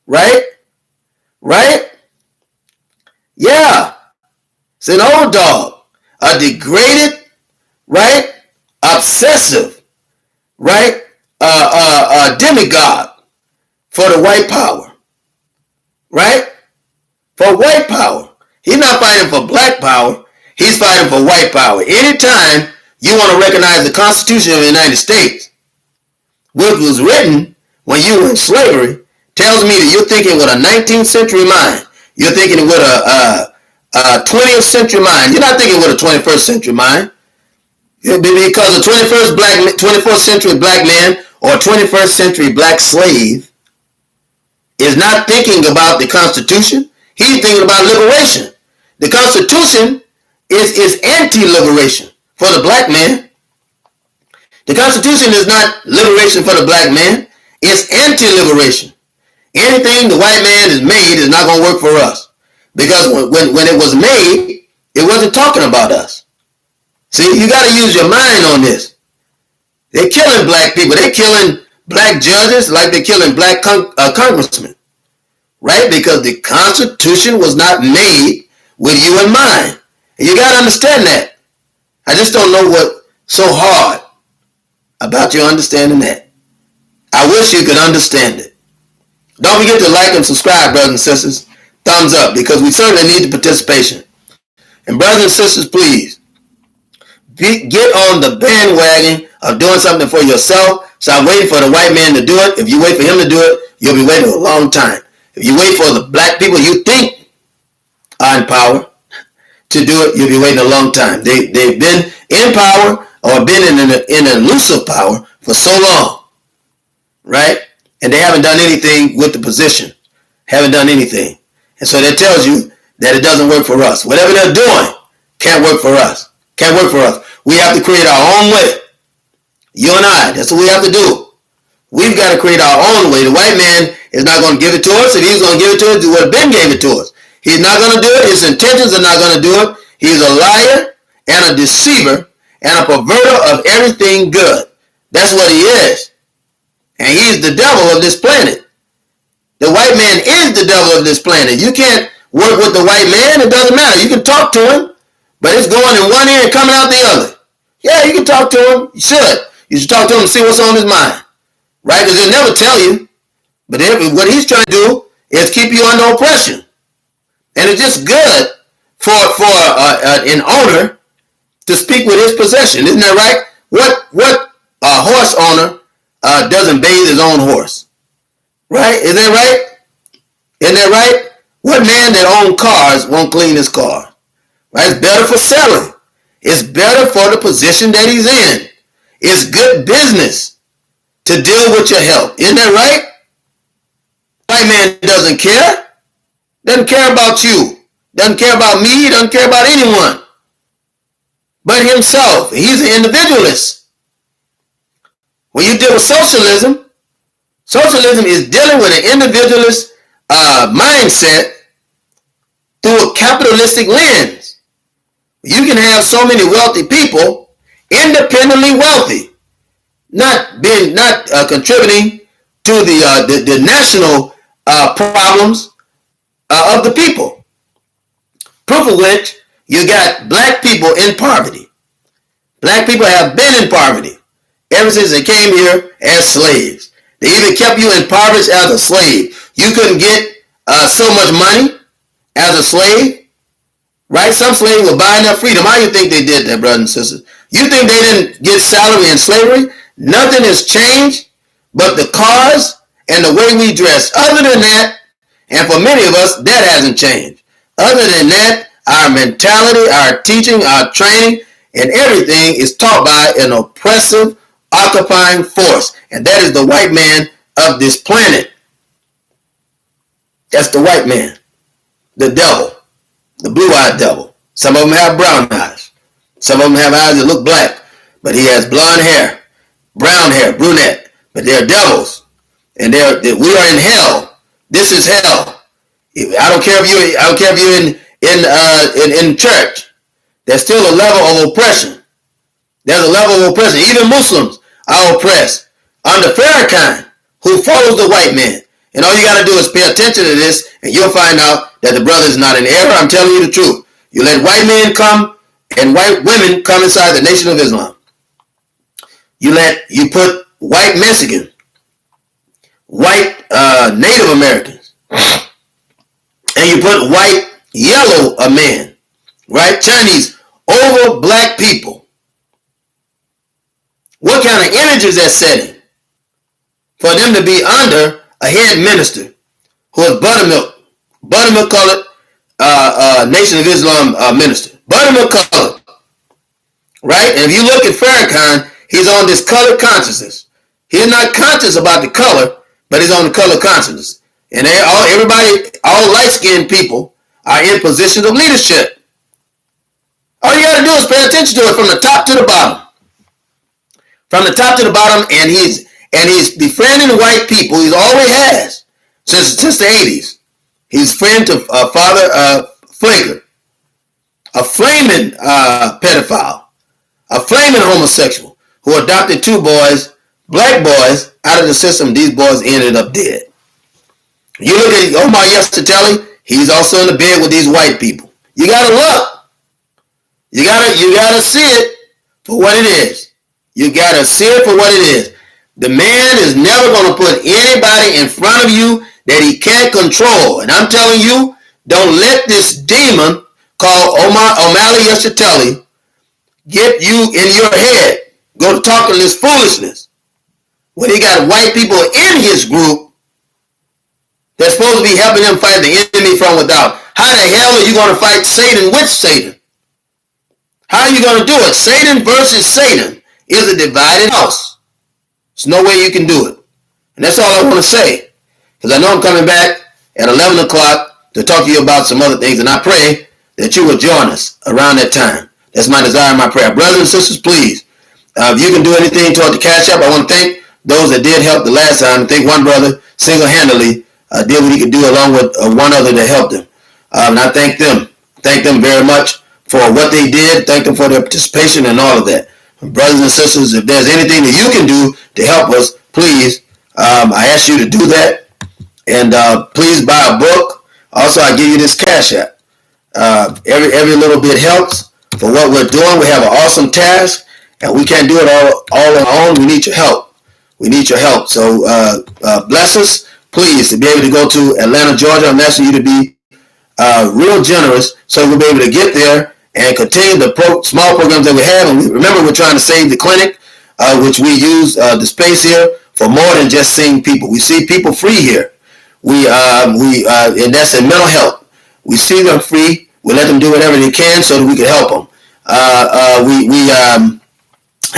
right? Right? Yeah, it's an old dog, a degraded, right? Obsessive, right? A demigod for the white power, right? For white power. He's not fighting for black power. He's fighting for white power. Anytime you want to recognize the Constitution of the United States, which was written when you were in slavery, tells me that you're thinking with a 19th century mind. You're thinking with a 20th century mind. You're not thinking with a 21st century mind. Because a 24th century black man or 21st century black slave is not thinking about the Constitution. He's thinking about liberation. The Constitution is anti-liberation for the black man. The Constitution is not liberation for the black man. It's anti-liberation. Anything the white man has made is not going to work for us. Because when it was made, it wasn't talking about us. See, you got to use your mind on this. They're killing black people. They're killing black judges like they're killing black congressmen. Right? Because the Constitution was not made with you in mind. And you got to understand that. I just don't know what's so hard about you understanding that. I wish you could understand it. Don't forget to like and subscribe, brothers and sisters. Thumbs up, because we certainly need the participation. And brothers and sisters, please, get on the bandwagon of doing something for yourself. Stop waiting for the white man to do it. If you wait for him to do it, you'll be waiting a long time. If you wait for the black people you think are in power to do it, you'll be waiting a long time. They've been in power or been in elusive power for so long, right? And they haven't done anything with the position. Haven't done anything. And so that tells you that it doesn't work for us. Whatever they're doing can't work for us. Can't work for us. We have to create our own way. You and I, that's what we have to do. We've got to create our own way. The white man is not going to give it to us. If he's going to give it to us, do what Ben gave it to us. He's not going to do it. His intentions are not going to do it. He's a liar and a deceiver and a perverter of everything good. That's what he is. And he's the devil of this planet. The white man is the devil of this planet. You can't work with the white man. It doesn't matter. You can talk to him, but it's going in one ear and coming out the other. Yeah, you can talk to him. You should. You should talk to him and see what's on his mind. Right? Because he'll never tell you. But what he's trying to do is keep you under oppression. And it's just good for an owner to speak with his possession. Isn't that right? What horse owner doesn't bathe his own horse? Right? Isn't that right? Isn't that right? What man that owns cars won't clean his car? Right? It's better for selling. It's better for the position that he's in. It's good business to deal with your health. Isn't that right? White man doesn't care. Doesn't care about you. Doesn't care about me. Doesn't care about anyone but himself. He's an individualist. When you deal with socialism, socialism is dealing with an individualist mindset through a capitalistic lens. You can have so many wealthy people independently wealthy, not contributing to the national problems of the people. Proof of which, you got black people in poverty. Black people have been in poverty ever since they came here as slaves. They even kept you impoverished as a slave. You couldn't get so much money as a slave. right? Some slaves were buying their freedom. How you think they did that, brothers and sisters? You think they didn't get salary in slavery? Nothing has changed but the cars and the way we dress. Other than that, and for many of us, that hasn't changed. Other than that, our mentality, our teaching, our training, and everything is taught by an oppressive, occupying force. And that is the white man of this planet. That's the white man. The devil. The blue-eyed devil. Some of them have brown eyes. Some of them have eyes that look black. But he has blonde hair, brown hair, brunette. But they're devils. And we are in hell. This is hell. I don't care if you're in church. There's still a level of oppression. There's a level of oppression. Even Muslims are oppressed under Farrakhan, who follows the white man. And all you got to do is pay attention to this, and you'll find out that the brother is not in error. I'm telling you the truth. You let white men come and white women come inside the Nation of Islam. You put white Mexican, white Native Americans, and you put white yellow man, right? Chinese over black people. What kind of image is that setting for them to be under a head minister who is buttermilk colored Nation of Islam minister, buttermilk colored, right? And if you look at Farrakhan, he's on this color consciousness. He's not conscious about the color, but he's on the color consciousness. And all light-skinned people are in positions of leadership. All you got to do is pay attention to it from the top to the bottom. From the top to the bottom, and he's befriending white people. He always has since the 80s. He's friend to Father Flaker, a flaming pedophile, a flaming homosexual who adopted 2 boys, black boys, out of the system. These boys ended up dead. You look at Omali Yeshutali, he's also in the bed with these white people. You gotta look. You gotta see it for what it is. You gotta see it for what it is. The man is never gonna put anybody in front of you that he can't control. And I'm telling you, don't let this demon called Omali Yeshutali get you in your head. Go to talking this foolishness. When he got white people in his group that's supposed to be helping him fight the enemy from without. How the hell are you going to fight Satan with Satan? How are you going to do it? Satan versus Satan is a divided house. There's no way you can do it. And that's all I want to say. Because I know I'm coming back at 11 o'clock to talk to you about some other things. And I pray that you will join us around that time. That's my desire and my prayer. Brothers and sisters, please, if you can do anything toward the cash app, I want to thank those that did help the last time. I think one brother single-handedly did what he could do along with one other that helped him. And I thank them. Thank them very much for what they did. Thank them for their participation and all of that. Brothers and sisters, if there's anything that you can do to help us, please, I ask you to do that. And please buy a book. Also, I give you this cash app. Every little bit helps for what we're doing. We have an awesome task, and we can't do it all on our own. We need your help. We need your help. So bless us, please, to be able to go to Atlanta, Georgia. I'm asking you to be real generous so we'll be able to get there and continue the small programs that we have. And remember, we're trying to save the clinic, which we use the space here for more than just seeing people. We see people free here. And that's in mental health. We see them free. We let them do whatever they can so that we can help them. We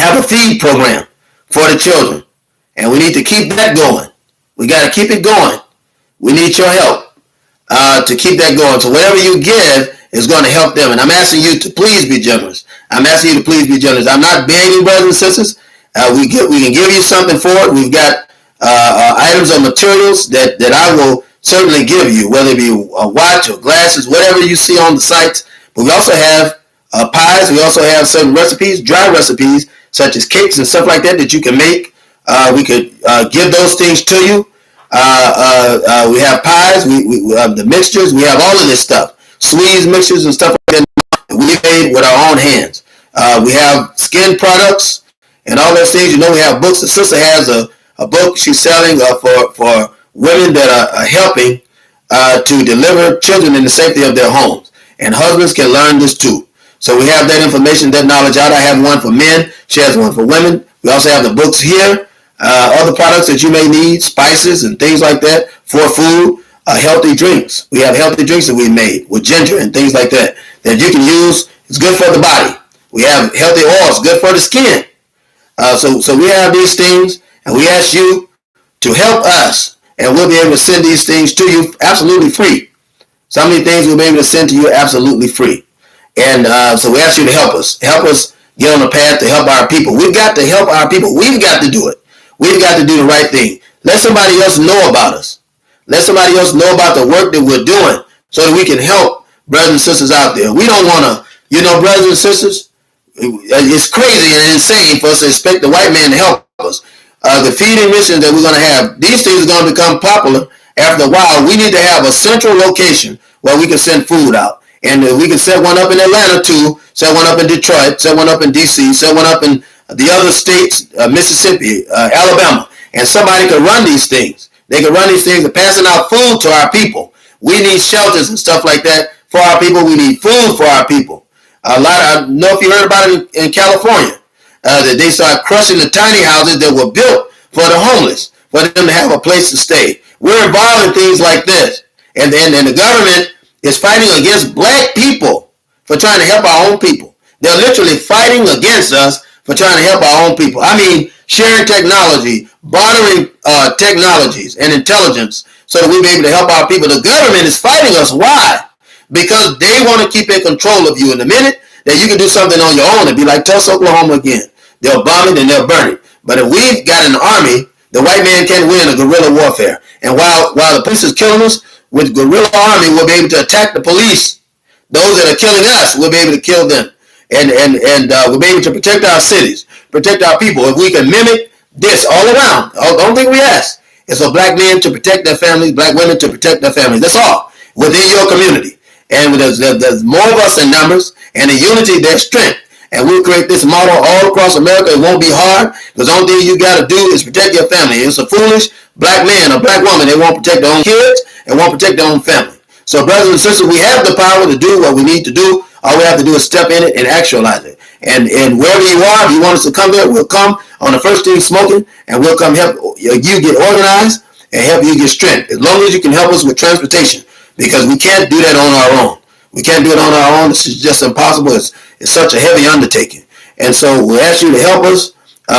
have a feed program for the children, and we need to keep that going. We got to keep it going. We need your help to keep that going. So whatever you give is going to help them. And I'm asking you to please be generous. I'm asking you to please be generous. I'm not begging, brothers and sisters. We can give you something for it. We've got items or materials that I will certainly give you, whether it be a watch or glasses, whatever you see on the sites. But we also have pies. We also have certain recipes, dry recipes, such as cakes and stuff like that you can make. We could give those things to you. We have pies. We have the mixtures. We have all of this stuff. Squeeze mixtures and stuff like that we made with our own hands. We have skin products and all those things. You know, we have books. The sister has a book she's selling for women that are helping to deliver children in the safety of their homes. and husbands can learn this too. So we have that information, that knowledge out. I have one for men. She has one for women. We also have the books here. Other products that you may need, spices and things like that for food. Healthy drinks. We have healthy drinks that we made with ginger and things like that you can use. It's good for the body. We have healthy oils, good for the skin. So we have these things, and we ask you to help us, and we'll be able to send these things to you absolutely free. Some of these things we'll be able to send to you absolutely free. And so we ask you to help us. Help us get on the path to help our people. We've got to help our people. We've got to do it. We've got to do the right thing. Let somebody else know about us. Let somebody else know about the work that we're doing so that we can help brothers and sisters out there. We don't want to, brothers and sisters, it's crazy and insane for us to expect the white man to help us. The feeding missions that we're going to have, these things are going to become popular after a while. We need to have a central location where we can send food out. And we can set one up in Atlanta too, set one up in Detroit, set one up in D.C., set one up in the other states, Mississippi, Alabama. And somebody could run these things. They can run these things and passing out food to our people. We need shelters and stuff like that for our people. We need food for our people. I don't know if you heard about it in California, that they started crushing the tiny houses that were built for the homeless, for them to have a place to stay. We're involved in things like this. And the government is fighting against black people for trying to help our own people. They're literally fighting against us for trying to help our own people. I mean, sharing technology, bartering technologies and intelligence so that we be able to help our people. The government is fighting us. Why? Because they want to keep in control of you. In the minute that you can do something on your own, it'd be like Tulsa, Oklahoma again. They'll bomb it and they'll burn it. But if we've got an army, the white man can't win a guerrilla warfare. And while the police is killing us, with guerrilla army, we'll be able to attack the police. Those that are killing us, we'll be able to kill them. And we'll be able to protect our cities, protect our people. If we can mimic this all around, don't think we ask. It's for black men to protect their families, black women to protect their families. That's all within your community. And there's more of us in numbers, and in unity there's strength. And we'll create this model all across America. It won't be hard, because the only thing you got to do is protect your family. It's a foolish black man or black woman. They won't protect their own kids and won't protect their own family. So brothers and sisters, we have the power to do what we need to do. All we have to do is step in it and actualize it. And wherever you are, if you want us to come there, we'll come on the first thing smoking, and we'll come help you get organized and help you get strength. As long as you can help us with transportation, because we can't do that on our own. We can't do it on our own. It's just impossible. It's such a heavy undertaking. And so we ask you to help us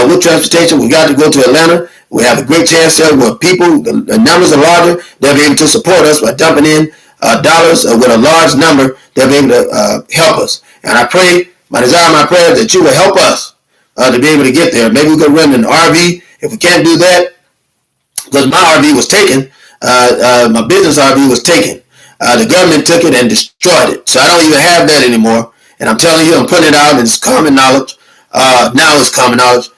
with transportation. We got to go to Atlanta. We have a great chance there where people, the numbers are larger. They'll be able to support us by dumping in dollars with a large number. They'll be able to help us. And I pray, my desire, my prayer, that you will help us to be able to get there. Maybe we could rent an RV. If we can't do that, because my RV was taken, my business RV was taken. The government took it and destroyed it. So I don't even have that anymore. And I'm telling you, I'm putting it out, and it's common knowledge. Now it's common knowledge.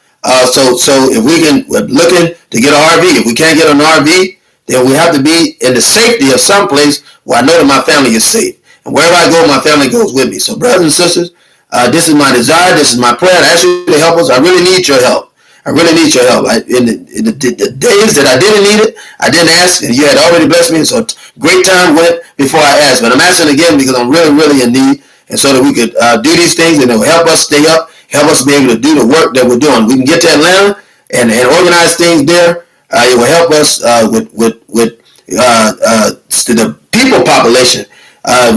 So if we're looking to get an RV. If we can't get an RV, then we have to be in the safety of some place where I know that my family is safe. And wherever I go, my family goes with me. So brothers and sisters, this is my desire. This is my prayer. I ask you to help us. I really need your help. I really need your help. In the days that I didn't need it, I didn't ask, and you had already blessed me. So great time went before I asked. But I'm asking again because I'm really, really in need. And so that we could do these things, and it will help us stay up, help us be able to do the work that we're doing. We can get to Atlanta and organize things there. It will help us with the people population.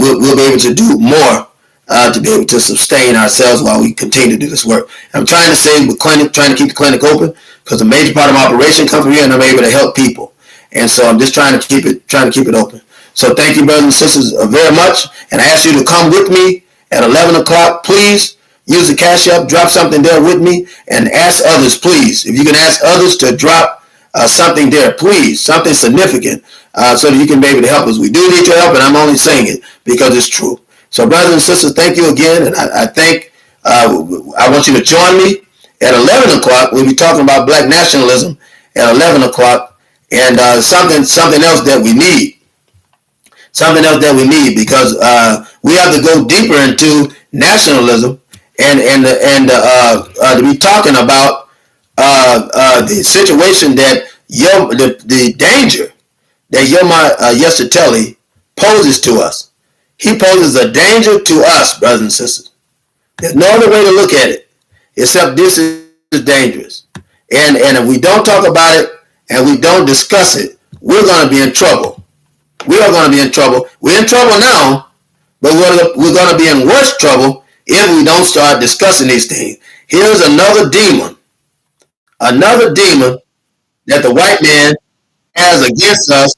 We'll be able to do more to be able to sustain ourselves while we continue to do this work. I'm trying to save the clinic, trying to keep the clinic open, because a major part of my operation comes from here, and I'm able to help people. And so I'm just trying to keep it open. So thank you, brothers and sisters, very much. And I ask you to come with me at 11 o'clock. Please use the Cash App, drop something there with me, and ask others, please. If you can ask others to drop something there, please, something significant, so that you can be able to help us. We do need your help, and I'm only saying it because it's true. So brothers and sisters, thank you again. And I want you to join me at 11 o'clock. We'll be talking about black nationalism at 11 o'clock, and something else that we need. Something else that we need, because we have to go deeper into nationalism and to be talking about the situation that the danger that Yeshutali poses to us. He poses a danger to us, brothers and sisters. There's no other way to look at it except this is dangerous. And if we don't talk about it and we don't discuss it, we're going to be in trouble. We are going to be in trouble. We're in trouble now, but we're going to be in worse trouble if we don't start discussing these things. Here's another demon that the white man has against us,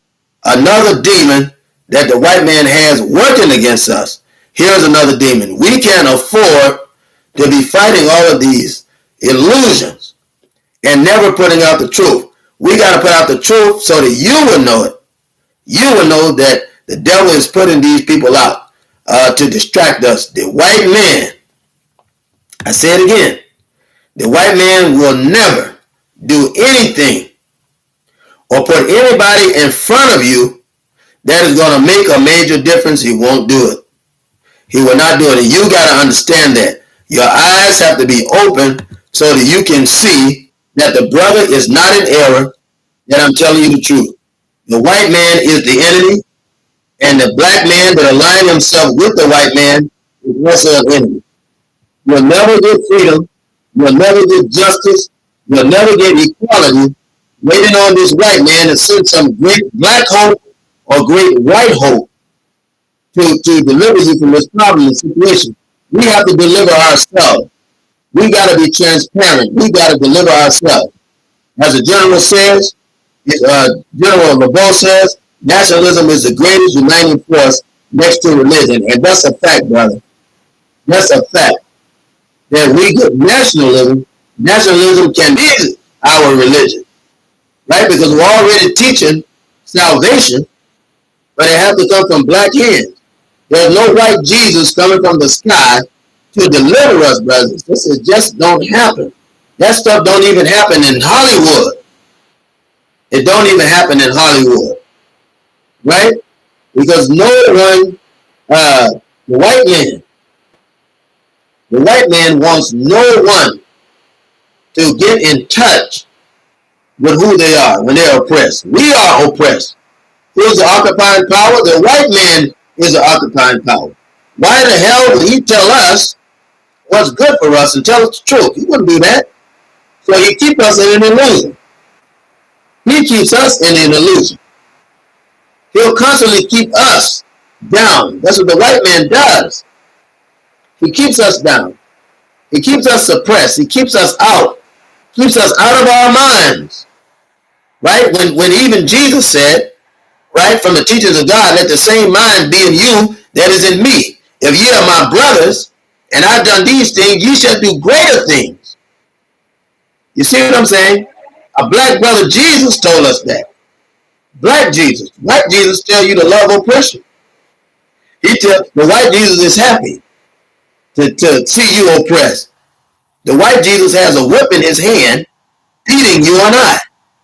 another demon that the white man has working against us. Here's another demon. We can't afford to be fighting all of these illusions and never putting out the truth. We got to put out the truth so that you will know it. You will know that the devil is putting these people out to distract us. The white man, I say it again, the white man will never do anything or put anybody in front of you that is going to make a major difference. He won't do it. He will not do it. And you got to understand that. Your eyes have to be open so that you can see that the brother is not in error, that I'm telling you the truth. The white man is the enemy, and the black man that aligns himself with the white man is also an enemy. You'll never get freedom. You'll never get justice. You'll never get equality waiting on this white man to send some great black hope or great white hope to deliver you from this problem and situation. We have to deliver ourselves. We got to be transparent. We got to deliver ourselves. As the general says, General LeBeau says, nationalism is the greatest uniting force next to religion. And that's a fact, brother. That's a fact. That we get nationalism can be our religion. Right? Because we're already teaching salvation, but it has to come from black hands. There's no white Jesus coming from the sky to deliver us, brothers. This is just don't happen. That stuff don't even happen in Hollywood. It don't even happen in Hollywood. Right? Because no one, the white man wants no one to get in touch with who they are when they're oppressed. We are oppressed. Who's the occupying power? The white man is the occupying power. Why the hell would he tell us what's good for us and tell us the truth? He wouldn't do that. So he keeps us in an illusion. He keeps us in an illusion. He'll constantly keep us down. That's what the white man does. He keeps us down. He keeps us suppressed. He keeps us out. Keeps us out of our minds. Right? When even Jesus said, right, from the teachings of God, let the same mind be in you that is in me. If ye are my brothers, and I've done these things, ye shall do greater things. You see what I'm saying? A black brother Jesus told us that. Black Jesus. White Jesus tell you to love oppression. He tell the white Jesus is happy to see you oppressed. The white Jesus has a whip in his hand, beating you and I.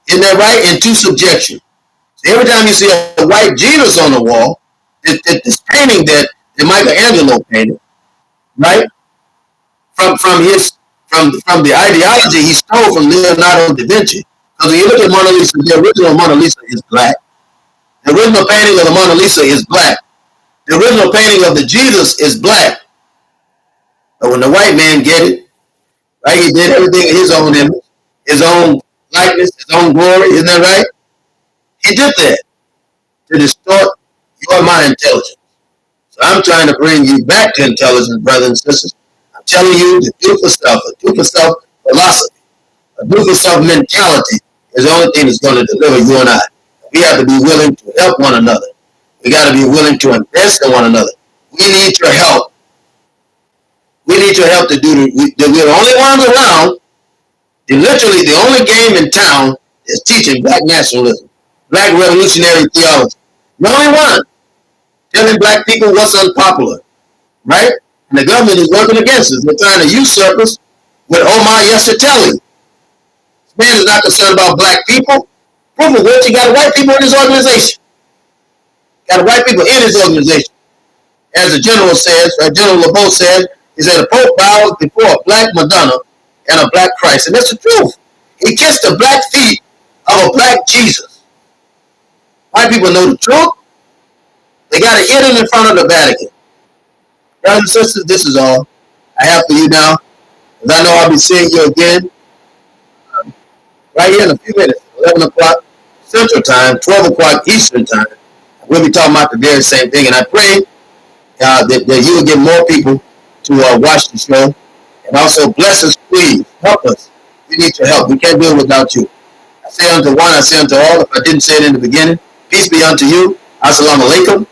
Isn't that right? Into subjection. So every time you see a white Jesus on the wall, this painting that Michelangelo painted, right? From the ideology he stole from Leonardo da Vinci. Because when you look at Mona Lisa, the original Mona Lisa is black. The original painting of the Mona Lisa is black. The original painting of the Jesus is black. But when the white man get it, right, he did everything in his own image, his own likeness, his own glory, isn't that right? He did that to distort your mind intelligence. So I'm trying to bring you back to intelligence, brothers and sisters. I'm telling you the do for self, a do for self philosophy, a do for self mentality is the only thing that's going to deliver you and I. We have to be willing to help one another. We got to be willing to invest in one another. We need your help. We need your help to do we're the only ones around. Literally the only game in town is teaching black nationalism, black revolutionary theology. The only one. Telling black people what's unpopular. Right? And the government is working against us. They're trying to usurp us with Omali Yeshutali. This man is not concerned about black people. Proof of which, he got white people in his organization. Got white people in his organization. As the general says, General LeBeau says, he said the Pope bows before a black Madonna and a black Christ. And that's the truth. He kissed the black feet of a black Jesus. White people know the truth. They got to hit him in front of the Vatican. Brothers and sisters, this is all I have for you now. Because I know I'll be seeing you again right here in a few minutes. 11 o'clock Central Time, 12 o'clock Eastern Time. We'll be talking about the very same thing. And I pray that you will get more people to watch the show. And also bless us, please. Help us. We need your help. We can't do it without you. I say unto one, I say unto all. If I didn't say it in the beginning, peace be unto you. Assalamu alaikum.